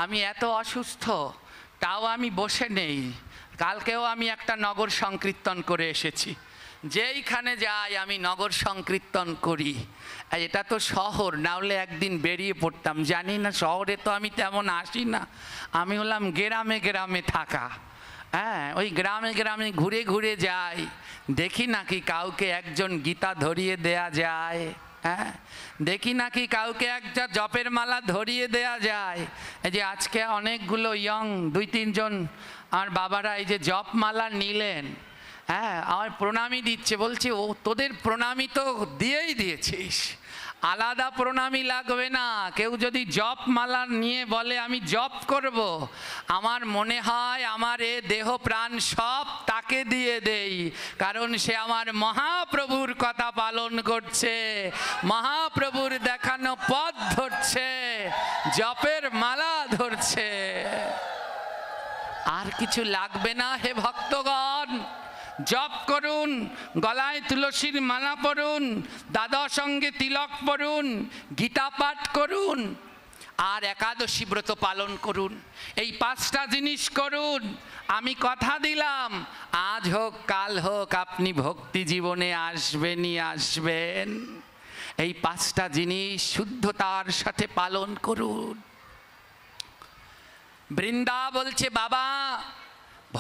আমি এত অসুস্থ তাও আমি বসে নেই। কালকেও আমি একটা নগর সংকীর্তন করে এসেছি। যেইখানে যাই আমি নগর সংকীর্তন করি। এটা তো শহর, না হলে একদিন বেরিয়ে পড়তাম। জানি না, শহরে তো আমি তেমন আসি না, আমি হলাম গ্রামে গ্রামে থাকা। হ্যাঁ, ওই গ্রামে গ্রামে ঘুরে ঘুরে যাই, দেখি নাকি কাউকে একজন গীতা ধরিয়ে দেয়া যায়। হ্যাঁ, দেখি নাকি কাউকে একটা জপের মালা ধরিয়ে দেয়া যায়। এই যে আজকে অনেকগুলো ইয়ং 2-3 জন আমার বাবারা এই যে জপ মালা নিলেন, হ্যাঁ আমার প্রণামী দিচ্ছে। বলছি, ও তোদের প্রণামী তো দিয়েই দিয়েছিস, আলাদা প্রণামী লাগবে না। কেউ যদি জপ মালা নিয়ে বলে আমি জপ করব, আমার মনে হয় আমার এ দেহ প্রাণ সব তাকে দিয়ে দেই, কারণ সে আমার মহাপ্রভুর কথা পালন করছে, মহাপ্রভুর দেখানো পথ ধরছে, জপের মালা ধরছে। আর কিছু লাগবে না হে ভক্তগণ। জপ করুন, গলায় তুলসীর মালা পরুন, দ্বাদশ অঙ্গে তিলক পরুন, গীতা পাঠ করুন, আর একাদশী ব্রত পালন করুন। এই 5টা জিনিস করুন। আমি কথা দিলাম, আজ হোক কাল হোক আপনি ভক্তি জীবনে আসবেনই আসবেন। এই 5টা জিনিস শুদ্ধতার সাথে পালন করুন। বৃন্দা বলছে, বাবা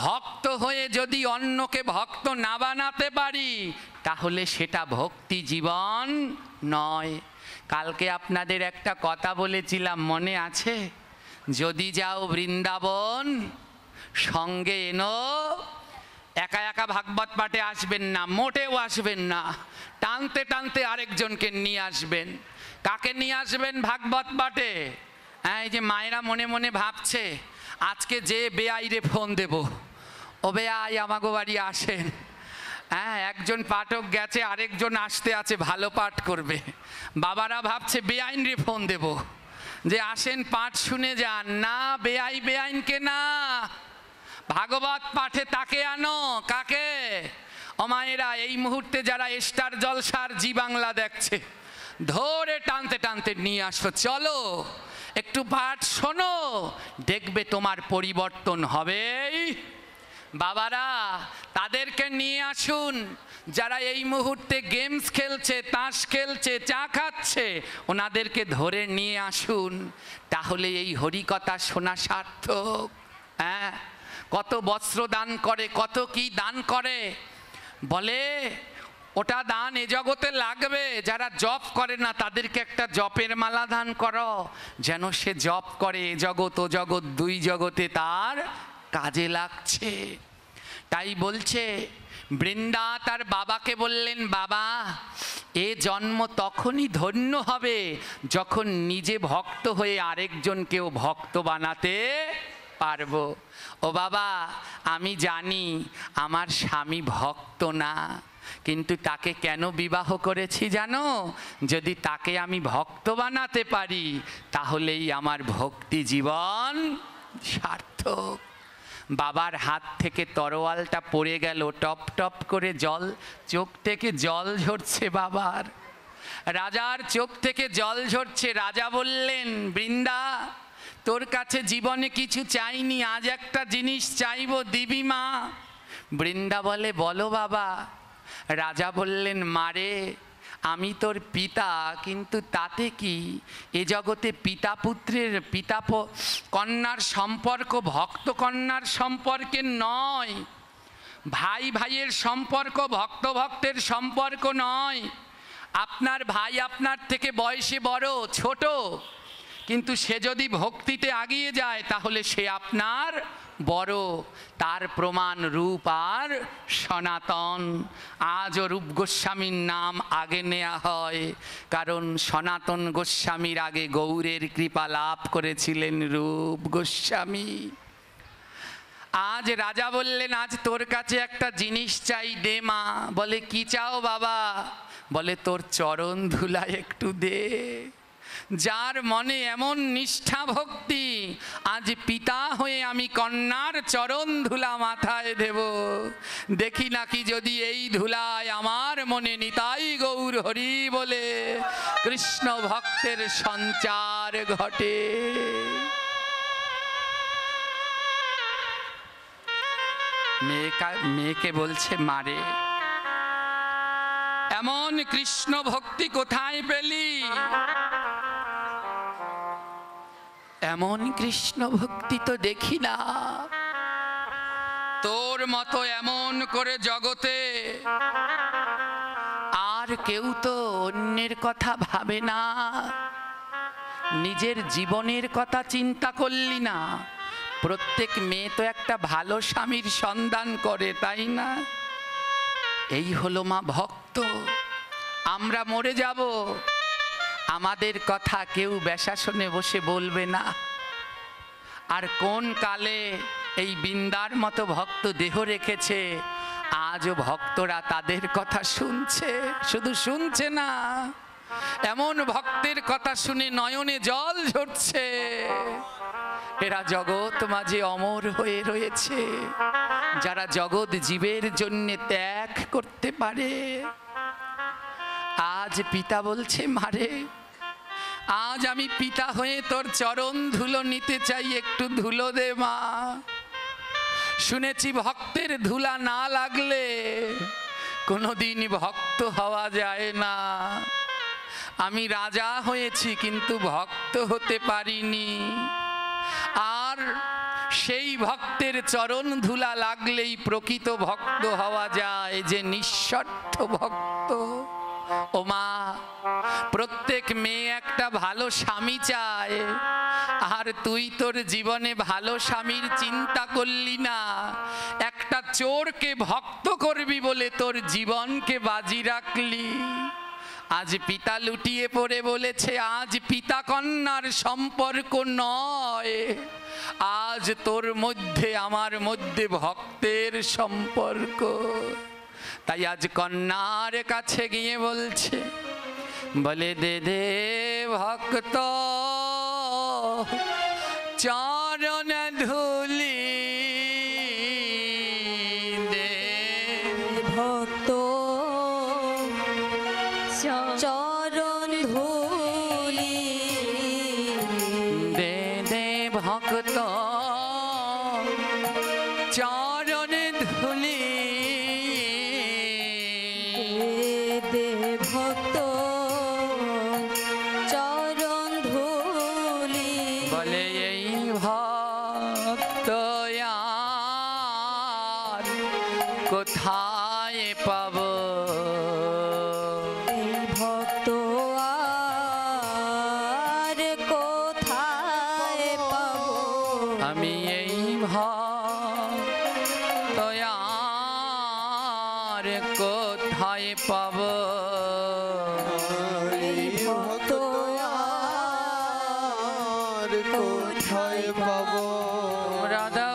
ভক্ত হয়ে যদি অন্যকে ভক্ত না বানাতে পারি তাহলে সেটা ভক্তি জীবন নয়। কালকে আপনাদের একটা কথা বলেছিলাম, মনে আছে? যদি যাও বৃন্দাবন সঙ্গে এনো। একা একা ভাগবত পাঠে আসবেন না, মোটেও আসবেন না, টানতে টানতে আরেকজনকে নিয়ে আসবেন। কাকে নিয়ে আসবেন ভাগবত পাঠে? হ্যাঁ, এই যে মায়েরা মনে মনে ভাবছে আজকে যে বেআইরে ফোন দেব, ও বেআই আমাগো বাড়ি আসেন। হ্যাঁ, একজন পাঠক গেছে, আরেকজন আসতে আছে ভালো পাঠ করবে। বাবারা ভাবছে বেআইনরে ফোন দেব যে আসেন পাঠ শুনে যান। না, বেআই বেআইনকে না, ভাগবত পাঠে তাকে আনো। কাকে? ও মায়েরা, এই মুহূর্তে যারা স্টার জলসার জি বাংলা দেখছে, ধরে টানতে টানতে নিয়ে আসো, চলো একটু পাঠ শোনো, দেখবে তোমার পরিবর্তন হবেই। বাবারা তাদেরকে নিয়ে আসুন, যারা এই মুহূর্তে গেমস খেলছে, তাস খেলছে, চা খাচ্ছে, ওনাদেরকে ধরে নিয়ে আসুন, তাহলে এই হরিকথা শোনা সার্থক। হ্যাঁ, কত বস্ত্র দান করে, কত কি দান করে, বলে ওটা দান এ জগতে লাগবে। যারা জপ করে না তাদেরকে একটা জপের মালা দান করো, যেন সে জপ করে এ জগৎ ও জগৎ, দুই জগতে তার কাজে লাগছে। তাই বলছে বৃন্দা তার বাবাকে বললেন, বাবা এ জন্ম তখনই ধন্য হবে যখন নিজে ভক্ত হয়ে আরেকজনকেও ভক্ত বানাতে পারবো। ও বাবা, আমি জানি আমার স্বামী ভক্ত না, কিন্তু তাকে কেন বিবাহ করেছি জানো? যদি তাকে আমি ভক্ত বানাতে পারি তাহলেই আমার ভক্তি জীবন সার্থক। বাবার হাত থেকে তরোয়ালটা পড়ে গেল, টপ টপ করে জল, চোখ থেকে জল ঝরছে বাবার। রাজার চোখ থেকে জল ঝরছে। রাজা বললেন, বৃন্দা তোর কাছে জীবনে কিছু চাইনি, আজ একটা জিনিস চাইবো, দিবি মা? বৃন্দা বলে, বলো বাবা। রাজা বললেন, মারে আমি তোর পিতা, কিন্তু তাতে কি? এ জগতে পিতা পুত্রের, কন্যার সম্পর্ক ভক্ত কন্যার সম্পর্কে নয়, ভাই ভাইয়ের সম্পর্ক ভক্ত ভক্তের সম্পর্ক নয়। আপনার ভাই আপনার থেকে বয়সে বড়, ছোট, কিন্তু সে যদি ভক্তিতে এগিয়ে যায় তাহলে সে আপনার বড়, তার প্রমাণ রূপ আর সনাতন। আজও রূপ গোস্বামীর নাম আগে নেওয়া হয়, কারণ সনাতন গোস্বামীর আগে গৌরের কৃপা লাভ করেছিলেন রূপ গোস্বামী। আজ রাজা বললেন, আজ তোর কাছে একটা জিনিস চাই, দে মা। বলে, কি চাও বাবা? বলে, তোর চরণ ধুলা একটু দে। যার মনে এমন নিষ্ঠা ভক্তি, আজ পিতা হয়ে আমি কন্যার চরণ ধুলা মাথায় দেব, দেখি নাকি যদি এই ধুলায় আমার মনে নিতাই গৌর হরি বলে কৃষ্ণ ভক্তের সঞ্চার ঘটে। মেয়েকে বলছে, মারে এমন কৃষ্ণ ভক্তি কোথায় পেলি? এমন কৃষ্ণ ভক্তি তো দেখি না, তোর মতো এমন করে জগতে আর কেউ তো অন্যের কথা ভাবে না, নিজের জীবনের কথা চিন্তা করলি না। প্রত্যেক মেয়ে তো একটা ভালো স্বামীর সন্ধান করে, তাই না? এই হলো মা ভক্ত। আমরা মরে যাব, আমাদের কথা কেউ বেশাসনে বসে বলবে না। আর কোন কালে এই বৃন্দার মতো ভক্ত দেহ রেখেছে, আজও ভক্তরা তাদের কথা শুনছে। শুধু শুনছে না, এমন ভক্তের কথা শুনে নয়নে জল ঝরছে। এরা জগৎ মাঝে অমর হয়ে রয়েছে, যারা জগৎ জীবের জন্য ত্যাগ করতে পারে। আজ পিতা বলছে, মারে আজ আমি পিতা হয়ে তোর চরণ ধুলো নিতে চাই, একটু ধুলো দে মা। শুনেছি ভক্তের ধুলা না লাগলে কোনোদিন ভক্ত হওয়া যায় না। আমি রাজা হয়েছি কিন্তু ভক্ত হতে পারিনি। আর সেই ভক্তের চরণ ধুলা লাগলেই প্রকৃত ভক্ত হওয়া যায়, যে নিঃস্বার্থ ভক্ত। ও মা, প্রত্যেক মেয়ে একটা ভালো স্বামী চায়, আর তুই তোর জীবনে ভালো স্বামীর চিন্তা করলি না। একটা চোরকে ভক্ত করবি বলে তোর জীবনকে বাজি রাখলি। আজ পিতা লুটিয়ে পড়ে বলেছে, আজ পিতা কন্যার সম্পর্ক নয়, আজ তোর মধ্যে আমার মধ্যে ভক্তের সম্পর্ক। তাই আজ কন্যার কাছে গিয়ে বলছে, বলে দে দে ভক্ত চরণ ধুলি দে, ভক্ত চরণ ভক্ত চরণ ধুলি বলে এই ভক্ত আর কোথায় পাব, এই ভক্ত আর কোথায় পাবো, আমি এই ভক্ত আর কোথায় পাব, এই ভক্ত আর কোথায় পাবো। রাধা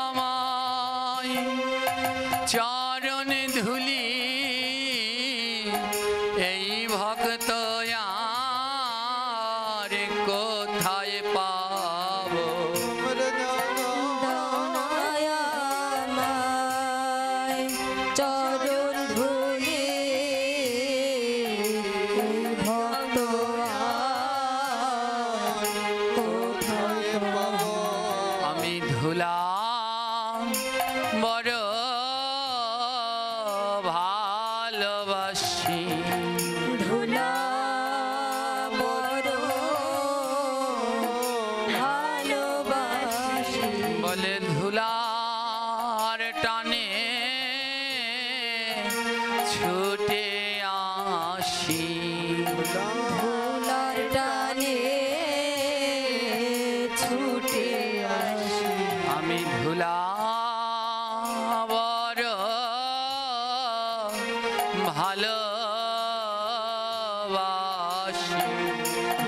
আমায় চরণ ধুলি, এই ভক্ত আর কোথায় পাব, দয়াময় চরণ ধুলি, এই ভক্ত আর কোথায় পাবো, আমি ধুলা বড় ভালোবাসি, ধুলা বড় ভালোবাসি, বলে ধুলার টানে ছুটে আসি, ধুলার টানে ছুটে আসি, আমি ধুলা বড় ভালোবাসি,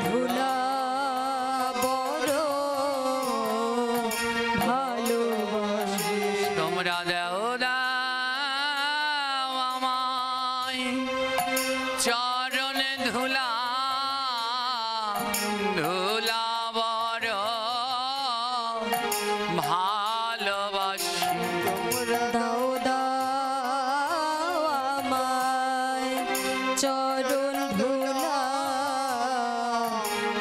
ধুলা বড় ভালোবাসি, তোমরা দেও দাও আমায় চরণ ধুলা, ধুলা বড় ভালোবাসি, দাও দাও আমায় চরণ ধুলা,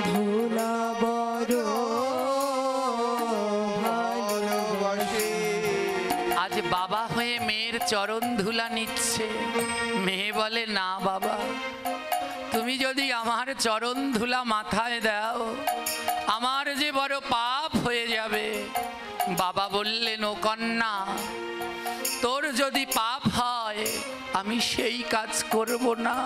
ধুলা বড় ভালোবাসি, আজ বাবা হয়ে মেয়ের চরণ ধুলা নিচ্ছে, মেয়ে বলে না বাবা, তুমি যদি আমার চরণ ধুলা মাথায় দাও আমার যে বড় পাপ হয়ে যাবে। বাবা বললেন ও কন্যা, তোর যদি পাপ হয় আমি সেই কাজ করব না,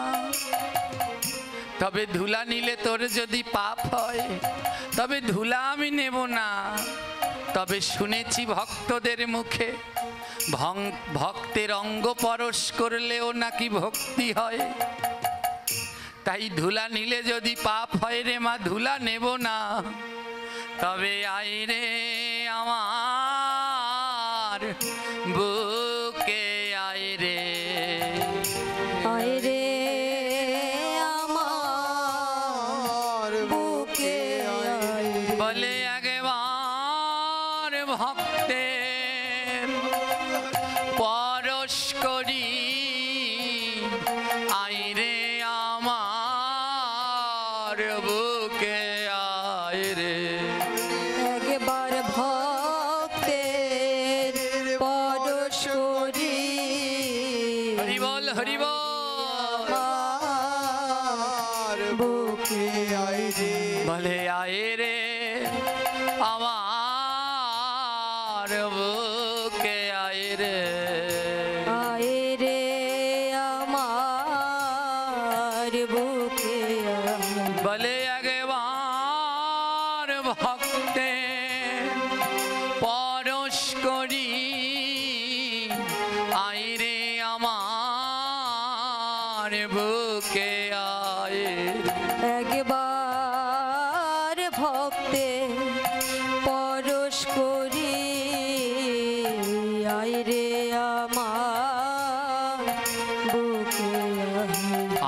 তবে ধুলা নিলে তোর যদি পাপ হয় তবে ধুলা আমি নেব না। তবে শুনেছি ভক্তদের মুখে ভক্তের অঙ্গ পরশ করলেও নাকি ভক্তি হয়, তাই ধুলা নিলে যদি পাপ হয় রে মা ধুলা নেব না। তবে আই রে আমার বুকে আই রে, আয় রে আমার বুকে আয়, বলে একবার ভক্তের পরশ করি, আই রে আমার বুকে আয় রে। একবার ভক্তের পরশ করি, হরি বল হরি বল। আমার বুকে আয় রে, বলে আয় রে আমার বুকে আয় রে, আয় রে আমার বুকে আয়, বলে একবার ভক্তে পরশ করি, আয় রে আমার বুকে আয়। একবার ভক্তে পরশ করি, আয় রে আমার বুকে আয়,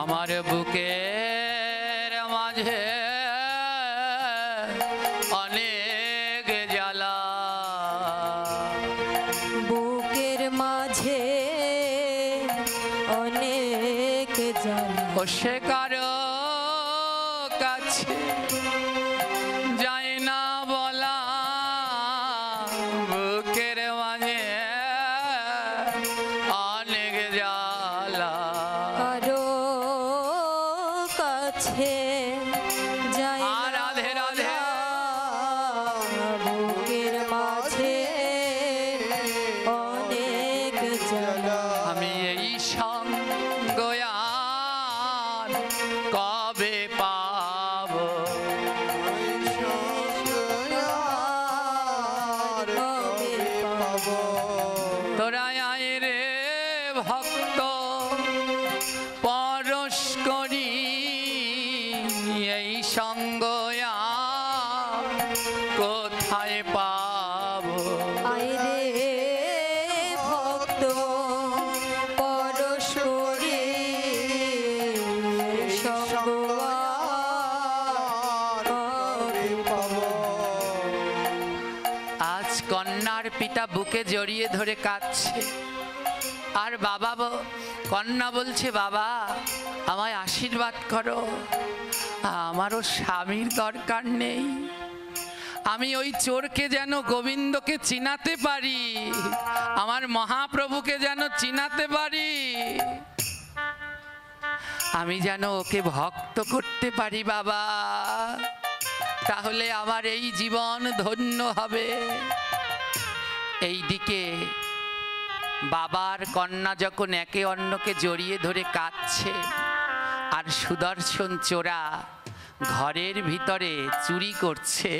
আমার বুকের মাঝে অনেক জ্বালা, বুকের মাঝে অনেক জ্বালা, ও সে কারো কাছে যায় না বলা, বুকের মাঝে অনেক জ্বালা, জ্বালা আমি এই সঙ্গ আর কবে পাবো? এই সঙ্গ আর কবে পাবো? তোরা আয় রে ভক্ত পরশ করি, এই সঙ্গ আর কোথায় পাবো? আইরে ভক্ত পরশ করি সঙ্গ আর কবে পাবো? আজ কন্যার পিতা বুকে জড়িয়ে ধরে কাঁদছে, আর কন্যা বলছে, বাবা আমায় আশীর্বাদ করো, আমারও স্বামীর দরকার নেই, আমি ওই চোরকে যেন গোবিন্দকে চিনাতে পারি, আমার মহাপ্রভুকে যেন চিনাতে পারি, আমি যেন ওকে ভক্ত করতে পারি বাবা, তাহলে আমার এই জীবন ধন্য হবে। এইদিকে বাবার কন্যা যখন একে অন্যকে জড়িয়ে ধরে কাঁদছে, আর সুদর্শন চোরা ঘরের ভিতরে চুরি করছে,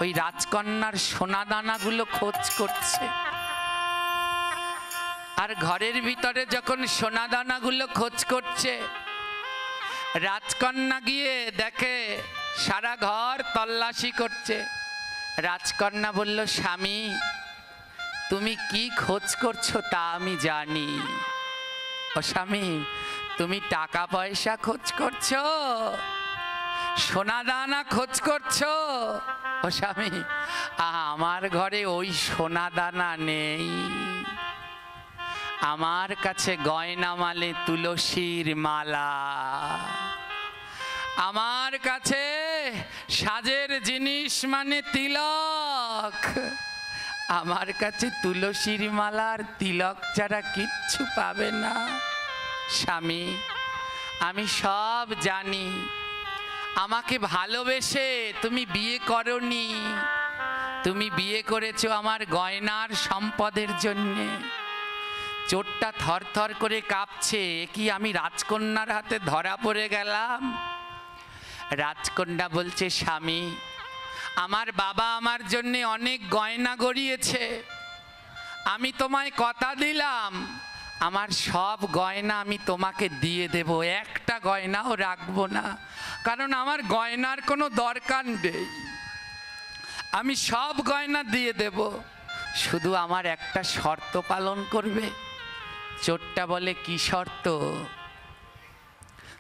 ওই রাজকন্যার সোনাদানাগুলো খোঁজ করছে। আর ঘরের ভিতরে যখন সোনাদানাগুলো খোঁজ করছে, রাজকন্যা গিয়ে দেখে সারা ঘর তল্লাশি করছে। রাজকন্যা বলল, স্বামী তুমি কি খোঁজ করছো তা আমি জানি। ও স্বামী, তুমি টাকা পয়সা খোঁজ করছো, সোনাদানা খোঁজ করছো? ও স্বামী, আমার ঘরে ওই সোনাদানা নেই, আমার কাছে গয়না মালে তুলসীর মালা, আমার কাছে সাজের জিনিস মানে তিলক, আমার কাছে তুলসীর মালার তিলক ছাড়া কিচ্ছু পাবে না। স্বামী আমি সব জানি, আমাকে ভালোবেসে তুমি বিয়ে করনি, তুমি বিয়ে করেছো আমার গয়নার সম্পদের জন্যে। চোরটা থরথর করে কাঁপছে, কি আমি রাজকন্যার হাতে ধরা পড়ে গেলাম? রাজকন্যা বলছে, স্বামী আমার বাবা আমার জন্য অনেক গয়না গড়িয়েছে, আমি তোমায় কথা দিলাম আমার সব গয়না আমি তোমাকে দিয়ে দেব, একটা গয়নাও রাখবো না, কারণ আমার গয়নার কোনো দরকার নেই, আমি সব গয়না দিয়ে দেব, শুধু আমার একটা শর্ত পালন করবে। চোরটা বলে, কি শর্ত?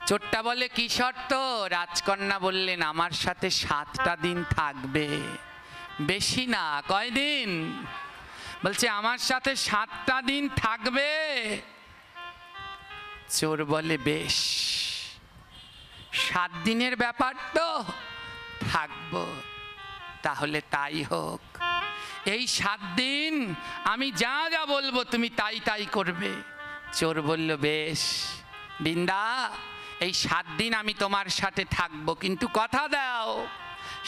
চোরটা বলে, কি শর্ত? রাজকন্যা বললেন, আমার সাথে 7টা দিন থাকবে, বেশি না। কয়দিন? বলছে আমার সাথে 7টা দিন থাকবে। চোর বলে, বেশ 7 দিনের ব্যাপার তো, থাকবো, তাহলে তাই হোক। এই 7 দিন আমি যা যা বলবো তুমি তাই তাই করবে। চোর বলল, বেশ বৃন্দা, এই 7 দিন আমি তোমার সাথে থাকবো, কিন্তু কথা দাও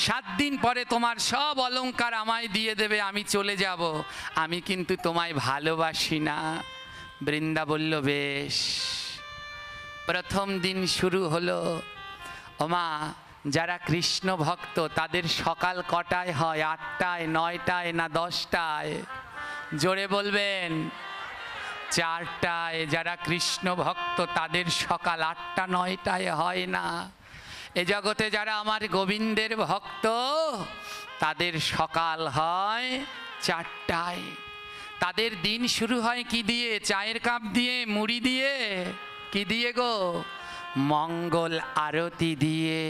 7 দিন পরে তোমার সব অলংকার আমায় দিয়ে দেবে, আমি চলে যাব, আমি কিন্তু তোমায় ভালোবাসি না। বৃন্দা বলল, বেশ। প্রথম দিন শুরু হলো। ওমা, যারা কৃষ্ণ ভক্ত তাদের সকাল কটায় হয়? 8টায়, 9টায় না 10টায়? জোরে বলবেন। 4টায়। যারা কৃষ্ণ ভক্ত তাদের সকাল 8টা 9টায় হয় না। এ জগতে যারা আমার গোবিন্দের ভক্ত তাদের সকাল হয় 4টায়। তাদের দিন শুরু হয় কি দিয়ে? চায়ের কাপ দিয়ে, মুড়ি দিয়ে, কি দিয়ে গো? মঙ্গল আরতি দিয়ে।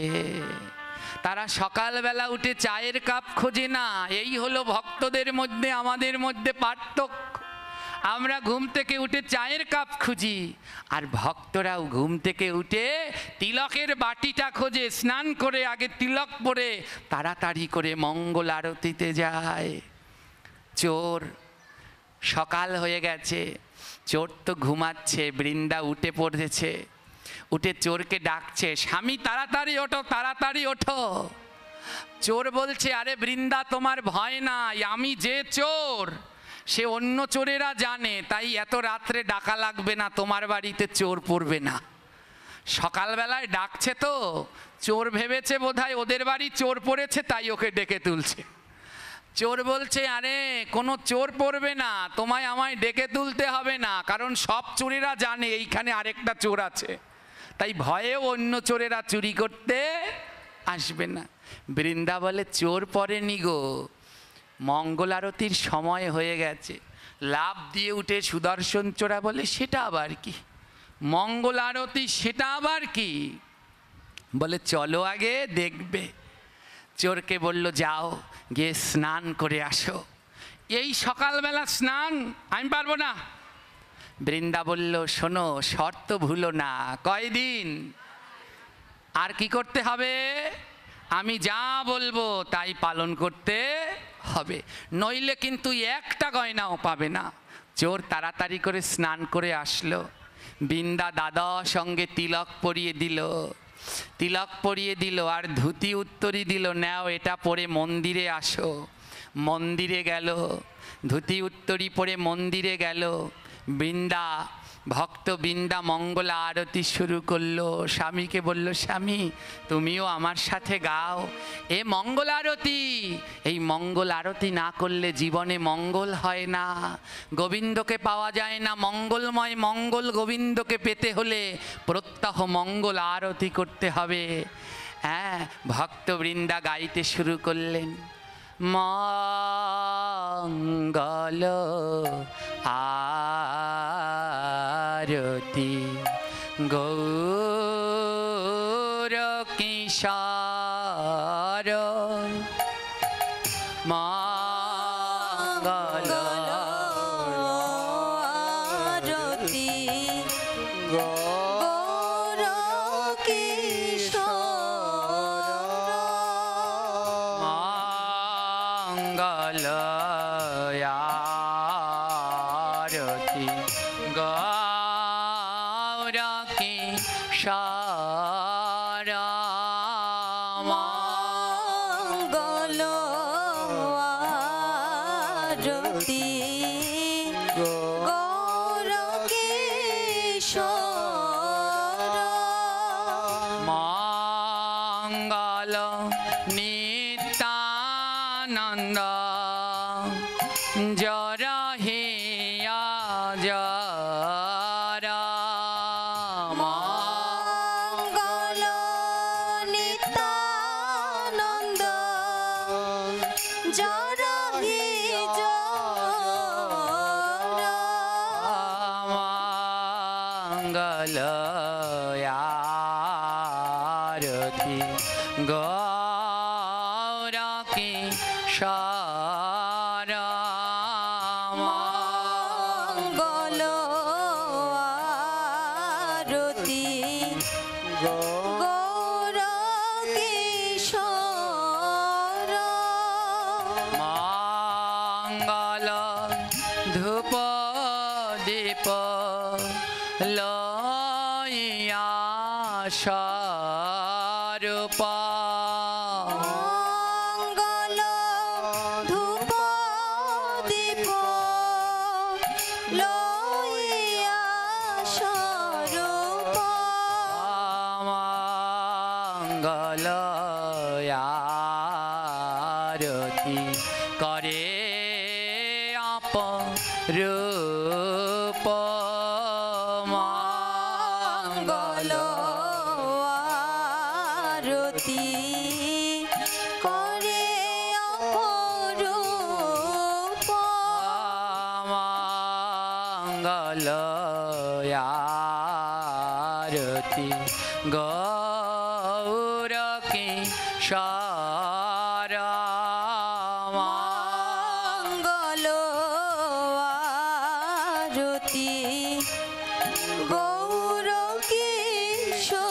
তারা সকালবেলা উঠে চায়ের কাপ খোঁজে না। এই হলো ভক্তদের মধ্যে আমাদের মধ্যে পার্থক্য। আমরা ঘুম থেকে উঠে চায়ের কাপ খুঁজি, আর ভক্তরাও ঘুম থেকে উঠে তিলকের বাটিটা খোঁজে, স্নান করে আগে তিলক পরে তাড়াতাড়ি করে মঙ্গল আরতিতে যায়। চোর, সকাল হয়ে গেছে, চোর তো ঘুমাচ্ছে, বৃন্দা উঠে পড়েছে, উঠে চোরকে ডাকছে, স্বামী তাড়াতাড়ি ওঠো, তাড়াতাড়ি ওঠো। চোর বলছে, আরে বৃন্দা তোমার ভয় নাই, আমি যে চোর সে অন্য চোরেরা জানে, তাই এত রাত্রে ডাকা লাগবে না, তোমার বাড়িতে চোর পড়বে না। সকালবেলায় ডাকছে তো, চোর ভেবেছে বোধহয় ওদের বাড়ি চোর পড়েছে, তাই ওকে ডেকে তুলছে। চোর বলছে, আরে কোনো চোর পড়বে না, তোমায় আমায় ডেকে তুলতে হবে না, কারণ সব চোরেরা জানে এইখানে আরেকটা চোর আছে, তাই ভয়ে অন্য চোরেরা চুরি করতে আসবে না। বৃন্দা বলে, চোর পড়েনি গো, মঙ্গল আরতির সময় হয়ে গেছে। লাফ দিয়ে উঠে সুদর্শন চোরা বলে, সেটা আবার কি? মঙ্গল আরতি সেটা আবার কি? বলে, চলো আগে দেখবে। চোরকে বলল, যাও গিয়ে স্নান করে আসো। এই সকালবেলা স্নান আমি পারবো না। বৃন্দা বলল, শোনো, শর্ত ভুলো না, কয়দিন আর কি করতে হবে? আমি যা বলবো তাই পালন করতে হবে, নইলে কিন্তু একটা গয়নাও পাবে না। চোর তাড়াতাড়ি করে স্নান করে আসলো। বৃন্দা দাদা সঙ্গে তিলক পরিয়ে দিল, তিলক পরিয়ে দিল আর ধুতি উত্তরি দিল, নাও এটা পরে মন্দিরে আসো। মন্দিরে গেল, ধুতি উত্তরি পরে মন্দিরে গেল। বৃন্দা, ভক্ত বৃন্দা মঙ্গল আরতি শুরু করলো। স্বামীকে বলল, স্বামী তুমিও আমার সাথে গাও এ মঙ্গল আরতি। এই মঙ্গল আরতি না করলে জীবনে মঙ্গল হয় না, গোবিন্দকে পাওয়া যায় না। মঙ্গলময় মঙ্গল গোবিন্দকে পেতে হলে প্রত্যহ মঙ্গল আরতি করতে হবে। হ্যাঁ, ভক্তবৃন্দা গাইতে শুরু করলেন, মঙ্গল আরতি গৌর কিশোর, মঙ্গল আরতি গৌর কিশোর, মঙ্গল আরতি গৌর কিশোর, মঙ্গল আরতি গৌর কিশোর, মঙ্গল নিত্যানন্দ জর হিয়া জর, মঙ্গল নিত্যানন্দ জর হি জর, মঙ্গল আরতি গৌর কিশোর, মঙ্গল আরতি গৌর কিশোর, মঙ্গল ধূপ দীপ লইয়া স্বরূপ, মঙ্গল ধূপ দীপ লইয়া স্বরূপ, মঙ্গল আরতি করে অপরূপ, মঙ্গল আরতি করে অপরূপ, মঙ্গল আরতি গৌর কিশোর, মঙ্গল আরতি গৌর কিশোর,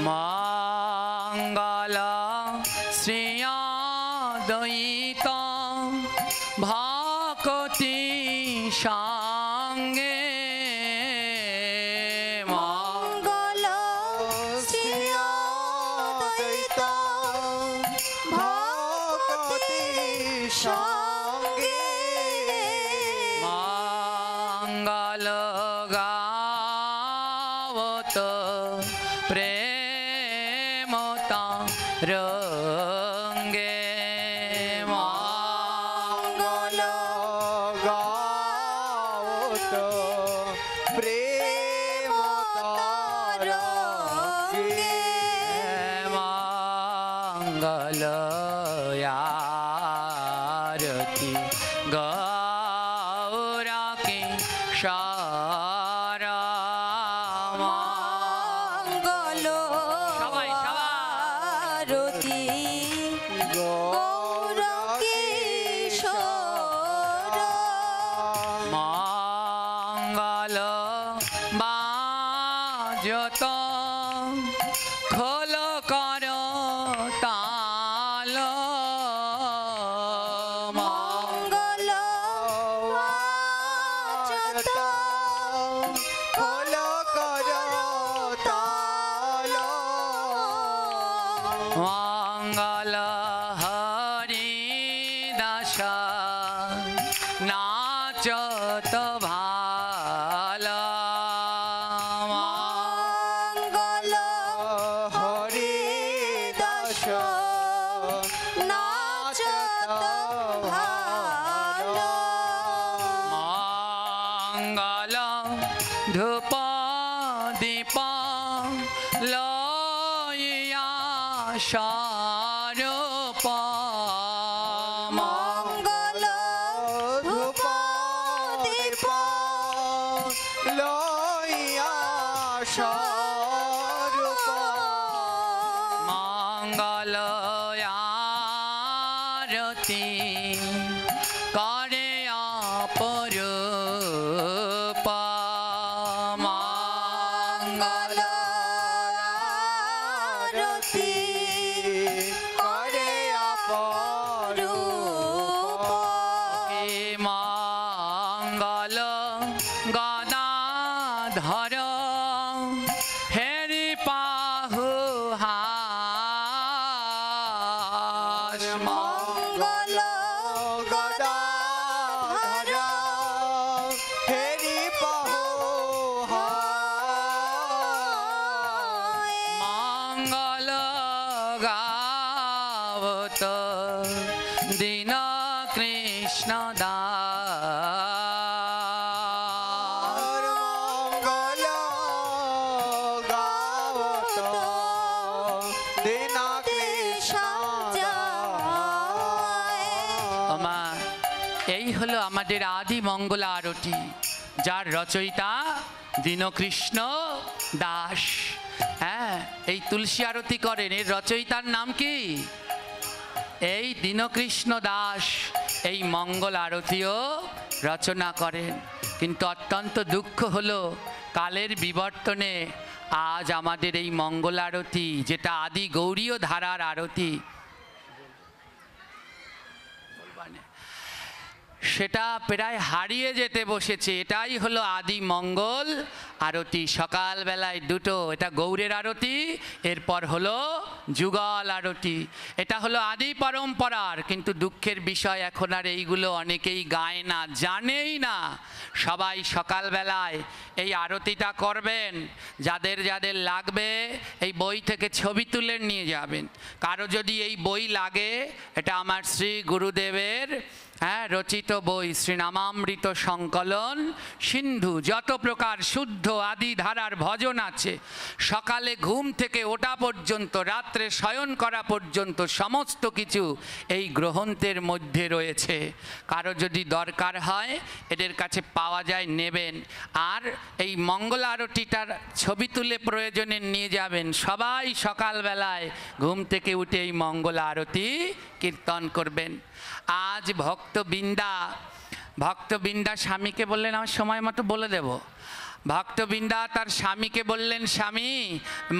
মঙ্গল শ্রীয়দ্বৈত ভকতি সঙ্গে, মঙ্গল শ্রীয়দ্বৈত ভক্তি সঙ্গে, গাবত প্রেম তরঙ্গে মঙ্গল আরতি গৌর কিশোর মঙ্গল সবাই, আরতি গৌর কিশোর মঙ্গল বাজত খোল কর তাল মঙ্গল বাজত খোল কর তাল মঙ্গল হরি দাস নাচত ভাল মঙ্গল হরি দাস নাচত ভালো মঙ্গল ধূপ দীপ লইয়া স্বরূপ মঙ্গল ধূপ দীপ লইয়া স্বরূপ মঙ্গল আরতি করে অপরূপ মঙ্গল আরতি করে অপরূপ মঙ্গল গদাধর হেরি পাহু হাস মঙ্গল গদাধর হেরি পাহো মঙ্গল গাবত দীন কৃষ্ণ দাস মঙ্গল গাবত দিনা কৃষ্ণ মা এই হলো আমাদের আদি মঙ্গল আরতি, যার রচয়িতা দীনকৃষ্ণ দাস। হ্যাঁ, এই তুলসী আরতি করেন, এর রচয়িতার নাম কি? এই দীনকৃষ্ণ দাস এই মঙ্গল আরতিও রচনা করেন। কিন্তু অত্যন্ত দুঃখ হলো কালের বিবর্তনে আজ আমাদের এই মঙ্গল আরতি, যেটা আদি গৌড়ীয় ধারার আরতি, সেটা প্রায় হারিয়ে যেতে বসেছে। এটাই হলো আদি মঙ্গল আরতি। সকালবেলায় দুটো, এটা গৌরের আরতি, এরপর হলো যুগল আরতি। এটা হলো আদি পরম্পরার, কিন্তু দুঃখের বিষয় এখন আর এইগুলো অনেকেই গায় না, জানেই না। সবাই সকালবেলায় এই আরতিটা করবেন। যাদের যাদের লাগবে এই বই থেকে ছবি তুলে নিয়ে যাবেন। কারো যদি এই বই লাগে, এটা আমার শ্রী গুরুদেবের রচিত বই, শ্রীনামামৃত সংকলন সিন্ধু। যত প্রকার শুদ্ধ আদি ধারার ভজন আছে, সকালে ঘুম থেকে ওঠা পর্যন্ত, রাত্রে শয়ন করা পর্যন্ত সমস্ত কিছু এই গ্রন্থের মধ্যে রয়েছে। কারো যদি দরকার হয় এদের কাছে পাওয়া যায়, নেবেন। আর এই মঙ্গল আরতিটার ছবি তুলে প্রয়োজনে নিয়ে যাবেন। সবাই সকালবেলায় ঘুম থেকে উঠে এই মঙ্গল আরতি কীর্তন করবেন। আজ ভক্তবৃন্দা স্বামীকে বললেন, আমার সময় মতো বলে দেব। ভক্তবৃন্দা তার স্বামীকে বললেন, স্বামী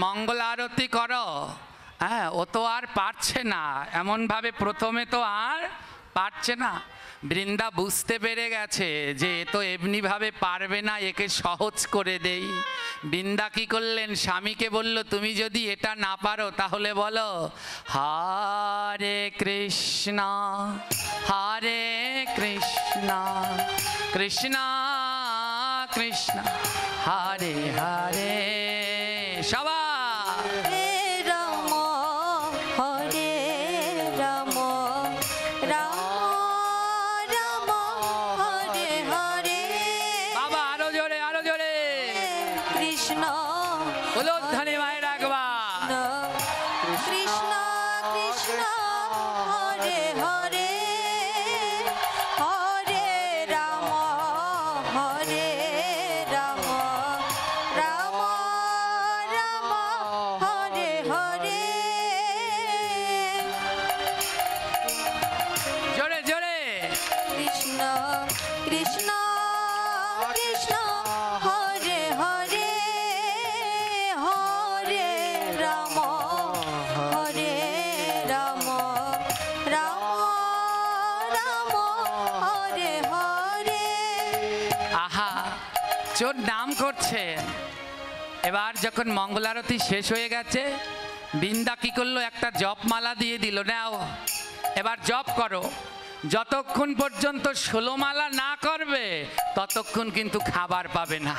মঙ্গল আরতি করো। হ্যাঁ, ও তো আর পারছে না, এমনভাবে প্রথমে তো আর পারছে না। বৃন্দা বুঝতে পেরে গেছে যে এ তো এমনিভাবে পারবে না, একে সহজ করে দেই। বৃন্দা কি করলেন, স্বামীকে বলল, তুমি যদি এটা না পারো তাহলে বলো হরে কৃষ্ণ হরে কৃষ্ণ কৃষ্ণ কৃষ্ণ হরে হরে। সবাই হরে রাম হরে রাম রাম রাম হরে হরে। বাবা কৃষ্ণ উলোধ্বনি মায়ের একবার কৃষ্ণ কৃষ্ণ হরে হরে হরে রাম হরে রাম রাম রাম হরে হরে জোরে জোরে কৃষ্ণ কৃষ্ণ কৃষ্ণ হরে হরে হরে রাম হরে রাম রাম রাম হরে হরে আহা চোর নাম করছে। এবার যখন মঙ্গলারতি শেষ হয়ে গেছে, বৃন্দা কি করলো, একটা জপমালা দিয়ে দিল, নাও এবার জপ করো। যতক্ষণ পর্যন্ত 16 মালা না করবে ততক্ষণ কিন্তু খাবার পাবে না।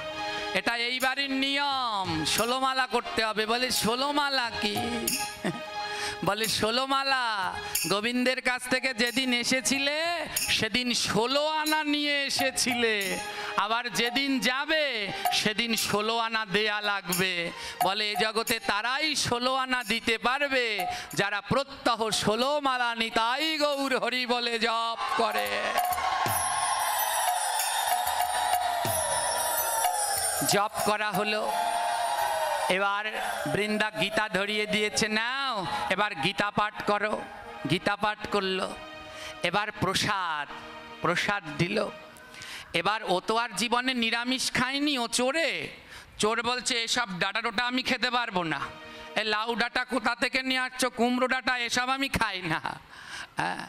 এটা এই বাড়ির নিয়ম, 16 মালা করতে হবে। বলে 16 মালা কি? বলে 16 মালা গোবিন্দের কাছ থেকে যেদিন এসেছিলে সেদিন 16 আনা নিয়ে এসেছিলে, আবার যেদিন যাবে সেদিন 16 আনা দেয়া লাগবে। বলে এ জগতে তারাই 16 আনা দিতে পারবে যারা প্রত্যহ 16 মালা নিতাই গৌর হরি বলে জপ করে। জপ করা হলো। এবার বৃন্দা গীতা ধরিয়ে দিয়েছে, নাও এবার গীতা পাঠ করো। গীতা পাঠ করলো। এবার প্রসাদ প্রসাদ দিল। এবার ও তো আর জীবনে নিরামিষ খায়নি, ও চোরে। চোর বলছে এসব ডাটা টোটা আমি খেতে পারবো না, এ লাউ ডাটা কোথা থেকে নিয়ে আসছো, কুমড়ো ডাটা এসব আমি খাই না। হ্যাঁ,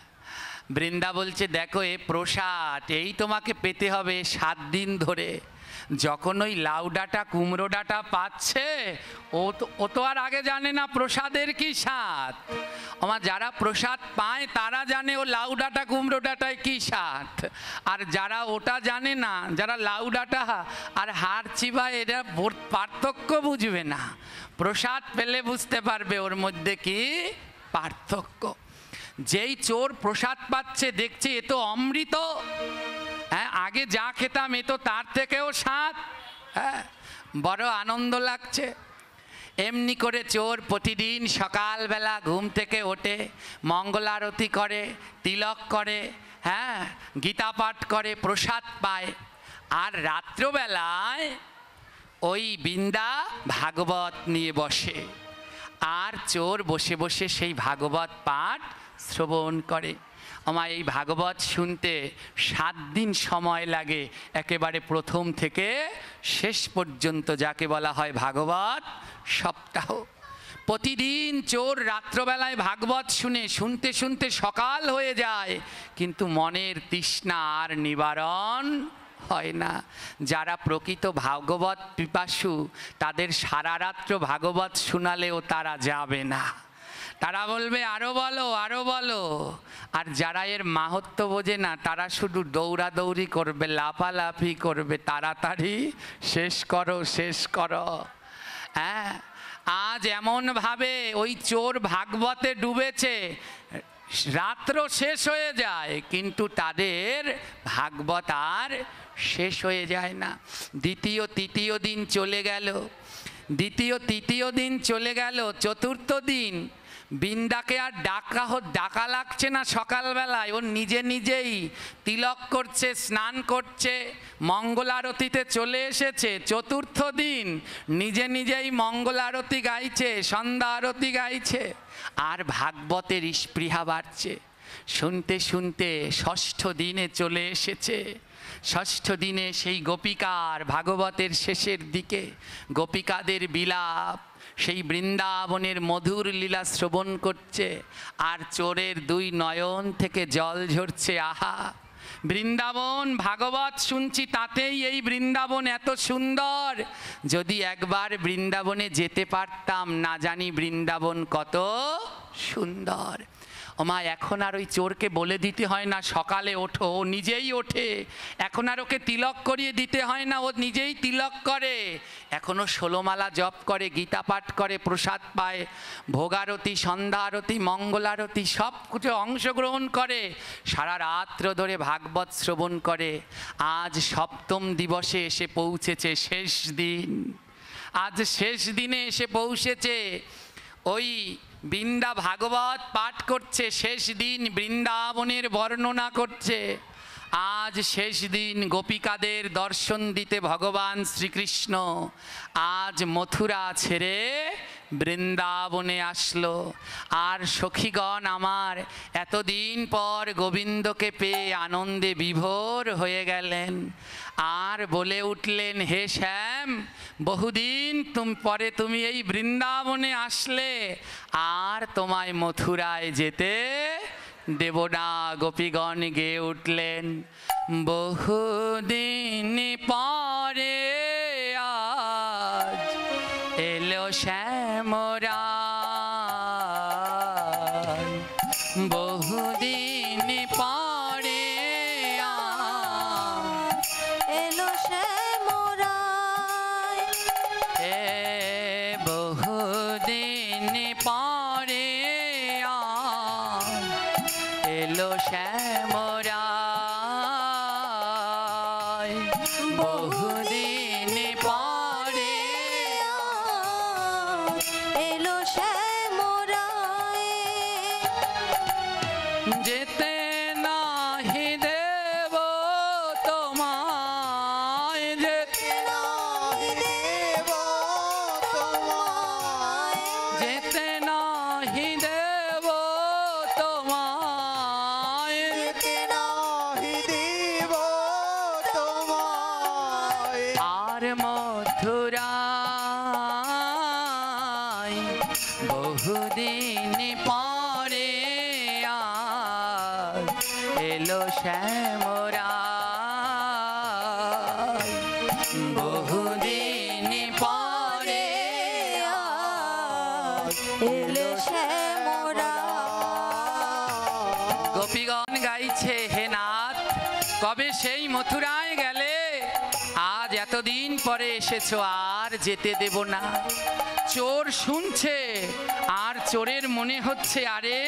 বৃন্দা বলছে দেখো এ প্রসাদ, এই তোমাকে পেতে হবে 7 দিন ধরে। যখন ওই লাউ ডাঁটা কুমড়ো ডাঁটা পাচ্ছে, ও তো আর আগে জানে না প্রসাদের কি স্বাদ। আমার যারা প্রসাদ পায় তারা জানে ও লাউ ডাঁটা কুমড়ো ডাঁটায় কি স্বাদ। আর যারা ওটা জানে না, যারা লাউ ডাঁটা আর হাড় চিবা, এরা পার্থক্য বুঝবে না। প্রসাদ পেলে বুঝতে পারবে ওর মধ্যে কি পার্থক্য। যেই চোর প্রসাদ পাচ্ছে দেখছে এ তো অমৃত, হ্যাঁ আগে যা খেতাম এ তো তার থেকেও স্বাদ, হ্যাঁ বড় আনন্দ লাগছে। এমনি করে চোর প্রতিদিন সকালবেলা ঘুম থেকে ওঠে, মঙ্গলারতি করে, তিলক করে, হ্যাঁ গীতা পাঠ করে, প্রসাদ পায়। আর রাত্রবেলায় ওই বৃন্দা ভাগবত নিয়ে বসে, আর চোর বসে বসে সেই ভাগবত পাঠ শ্রবণ করে। আমার এই ভাগবত শুনতে 7 দিন সময় লাগে, একেবারে প্রথম থেকে শেষ পর্যন্ত, যাকে বলা হয় ভাগবত সপ্তাহ। প্রতিদিন চোর রাত্রবেলায় ভাগবত শুনতে শুনতে সকাল হয়ে যায়, কিন্তু মনের তৃষ্ণা আর নিবারণ হয় না। যারা প্রকৃত ভাগবত পিপাসু তাদের সারা রাত্র ভাগবত শোনালেও তারা যাবে না, তারা বলবে আরো বলো আরো বলো। আর যারা এর মাহাত্ম্য বোঝে না তারা শুধু দৌড়াদৌড়ি করবে, লাফালাফি করবে, তাড়াতাড়ি শেষ করো শেষ করো। হ্যাঁ, আজ এমনভাবে ওই চোর ভাগবতে ডুবেছে, রাত্র শেষ হয়ে যায় কিন্তু তাদের ভাগবত আর শেষ হয়ে যায় না। দ্বিতীয় তৃতীয় দিন চলে গেল, তৃতীয় দিন চলে গেল, চতুর্থ দিন বৃন্দাকে আর ডাকা লাগছে না। সকালবেলায় ও নিজে নিজেই তিলক করছে, স্নান করছে, মঙ্গল আরতিতে চলে এসেছে। চতুর্থ দিন নিজে নিজেই মঙ্গল আরতি গাইছে, সন্ধ্যা আরতি গাইছে, আর ভাগবতের স্পৃহা বাড়ছে। শুনতে শুনতে ষষ্ঠ দিনে চলে এসেছে। ষষ্ঠ দিনে সেই গোপিকার, ভাগবতের শেষের দিকে গোপিকাদের বিলাপ, সেই বৃন্দাবনের মধুর লীলা শ্রবণ করছে, আর চোরের 2 নয়ন থেকে জল ঝরছে। আহা, বৃন্দাবন ভাগবত শুনছি, তাতেই এই বৃন্দাবন এত সুন্দর। যদি একবার বৃন্দাবনে যেতে পারতাম, না জানি বৃন্দাবন কত সুন্দর। ওমা, এখন আর ওই চোরকে বলে দিতে হয় না সকালে ওঠো, ও নিজেই ওঠে। এখন আর ওকে তিলক করিয়ে দিতে হয় না, ও নিজেই তিলক করে। এখনও 16 মালা জপ করে, গীতা পাঠ করে, প্রসাদ পায়, ভোগারতি, সন্ধ্যা আরতি, মঙ্গল আরতি সব কিছু অংশগ্রহণ করে, সারা রাত্র ধরে ভাগবত শ্রবণ করে। আজ 7ম দিবসে এসে পৌঁছেছে, শেষ দিন। আজ শেষ দিনে এসে পৌঁছেছে। ওই বৃন্দা ভাগবত পাঠ করছে, শেষ দিন বৃন্দাবনের বর্ণনা করছে। আজ শেষ দিন গোপিকাদের দর্শন দিতে ভগবান শ্রীকৃষ্ণ আজ মথুরা ছেড়ে বৃন্দাবনে আসলো। আর সখীগণ আমার এতদিন পর গোবিন্দকে পেয়ে আনন্দে বিভোর হয়ে গেলেন। আর বলে উঠলেন, হে শ্যাম, বহুদিন পরে তুমি এই বৃন্দাবনে আসলে, আর তোমায় মথুরায় যেতে দেব না। গোপীগণ গেয়ে উঠলেন, বহুদিন পরে আজ এলো শ্যামরায়, বহুদিন পরে আজ এলো শ্যামরায়, এ বহুদিন পরে আজ এলো শ্যামরায়, বহুদিন পরে এলো শ্যামরায়। যেতে নাহি দেব তোমায়, যেতে নাহি দেব তোমায়, যেতে নাহি দেব তোমায়, যেতে নাহি দেব তোমায়। আর মথুরায় বহুদিন পরে আজ এলো শ্যামরায়, বহুদিন পরে আজ এলো শ্যামরায়। গোপীগণ গাইছে, হে নাথ, কবে সেই মথুরায় গেলে? আজ এতদিন পরে এসেছো, আর যেতে দেব না। চোর শুনছে, আর চোরের মনে হচ্ছে, আরে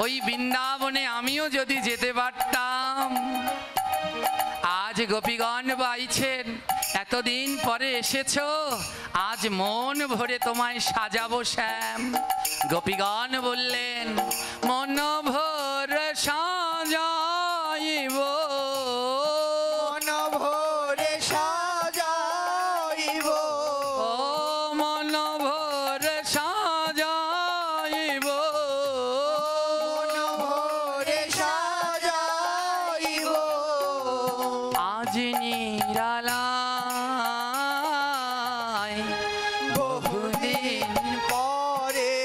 ওই বৃন্দাবনে আমিও যদি যেতে পারতাম। আজ গোপীগণ বাইছেন, এতদিন পরে এসেছো, আজ মন ভরে তোমায় সাজাবো শ্যাম। গোপীগণ বললেন, মন ভরে সাজাইব, মন ভরে সাজাইব, ও মন ভরে সাজাইব, মন ভরে সাজাইব। আজ নিরালায় বহুদিন পরে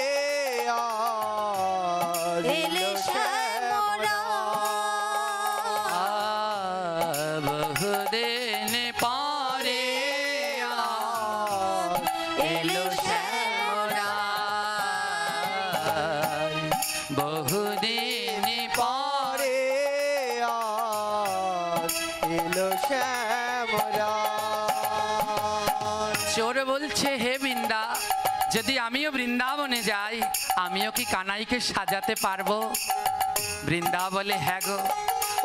আজ এলো শ্যামরায়, বহুদিন পরে আজ এলো শ্যামরায়, বহুদিন পরে পরে আজ এলো শ্যামরায়। চোর বলছে, হে বৃন্দা, যদি আমিও বৃন্দাবনে যাই, আমিও কি কানাইকে সাজাতে পারবো? বৃন্দা বলে, হ্যাঁ গো,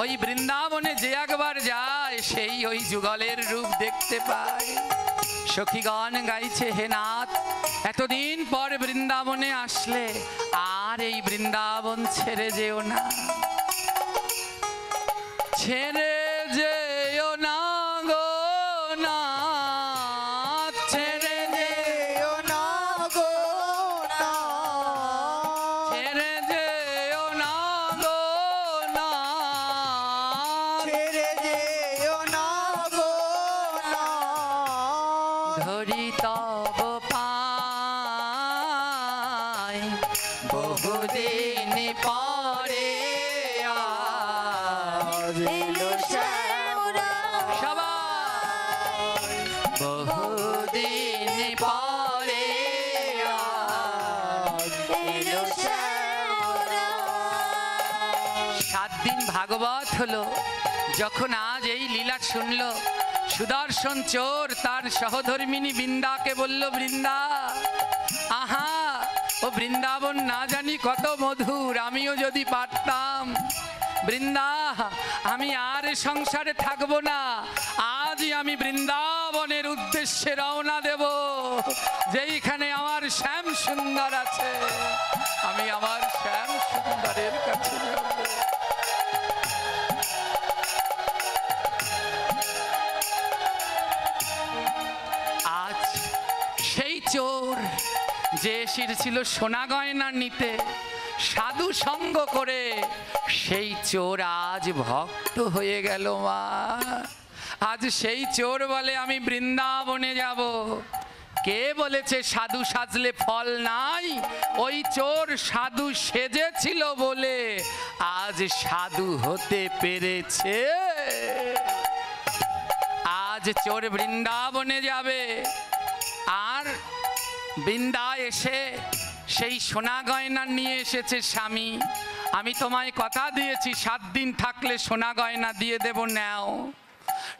ওই বৃন্দাবনে যে একবার যায় সেই ওই যুগলের রূপ দেখতে পায়। সখীগণ গাইছে, হে নাথ, এতদিন পর বৃন্দাবনে আসলে, আর এই বৃন্দাবন ছেড়ে যেও না, ছেড়ে যেও না গো নাথ, ছেড়ে যেও না গো নাথ, ছেড়ে যেও না গো নাথ, ছেড়ে যেও না গো নাথ। ধরি তব পায় বহুদিন পরে আজ এলো শ্যামরায়। সবাই বহুদিন পরে আজ এলো শ্যামরায়। 7 দিন ভাগবত হলো, যখন আজ এই লীলা শুনলো, সুদর্শন চোর তার সহধর্মিনী বৃন্দাকে বলল, বৃন্দা, আহা, ও বৃন্দাবন না জানি কত মধুর, আমিও যদি পারতাম। বৃন্দা, আমি আর সংসারে থাকবো না, আজই আমি বৃন্দাবনের উদ্দেশ্যে রওনা দেব। যেইখানে আমার শ্যাম সুন্দর আছে, আমি আমার শ্যাম সুন্দরের কাছে যাব। আজ সেই চোর যে এসেছিল সোনা গয়না নিতে, সাধু সঙ্গ করে সেই চোর আজ ভক্ত হয়ে গেল মা। আজ সেই চোর বলে আমি বৃন্দাবনে যাব। কে বলেছে সাধু সাজলে ফল নাই? ওই চোর সাধু সেজেছিল বলে আজ সাধু হতে পেরেছে। আজ চোর বৃন্দাবনে যাবে, আর বৃন্দা এসে সেই সোনা গয়না নিয়ে এসেছে। স্বামী, আমি তোমায় কথা দিয়েছি 7 দিন থাকলে সোনা গয়না দিয়ে দেব, নাও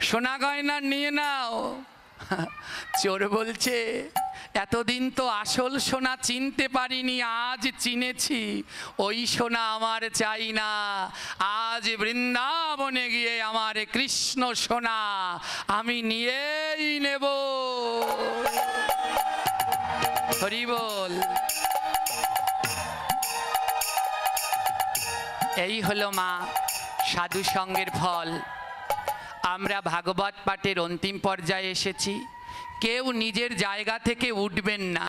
সোনা গয়না নিয়ে নাও। চোর বলছে এতদিন তো আসল সোনা চিনতে পারিনি, আজ চিনেছি। ওই সোনা আমার চাই না, আজ বৃন্দাবনে গিয়ে আমার কৃষ্ণ সোনা আমি নিয়েই নেব। হরি বল। এই হলো মা সাধু সঙ্গের ফল। আমরা ভাগবত পাঠের অন্তিম পর্যায়ে এসেছি। কেউ নিজের জায়গা থেকে উঠবেন না।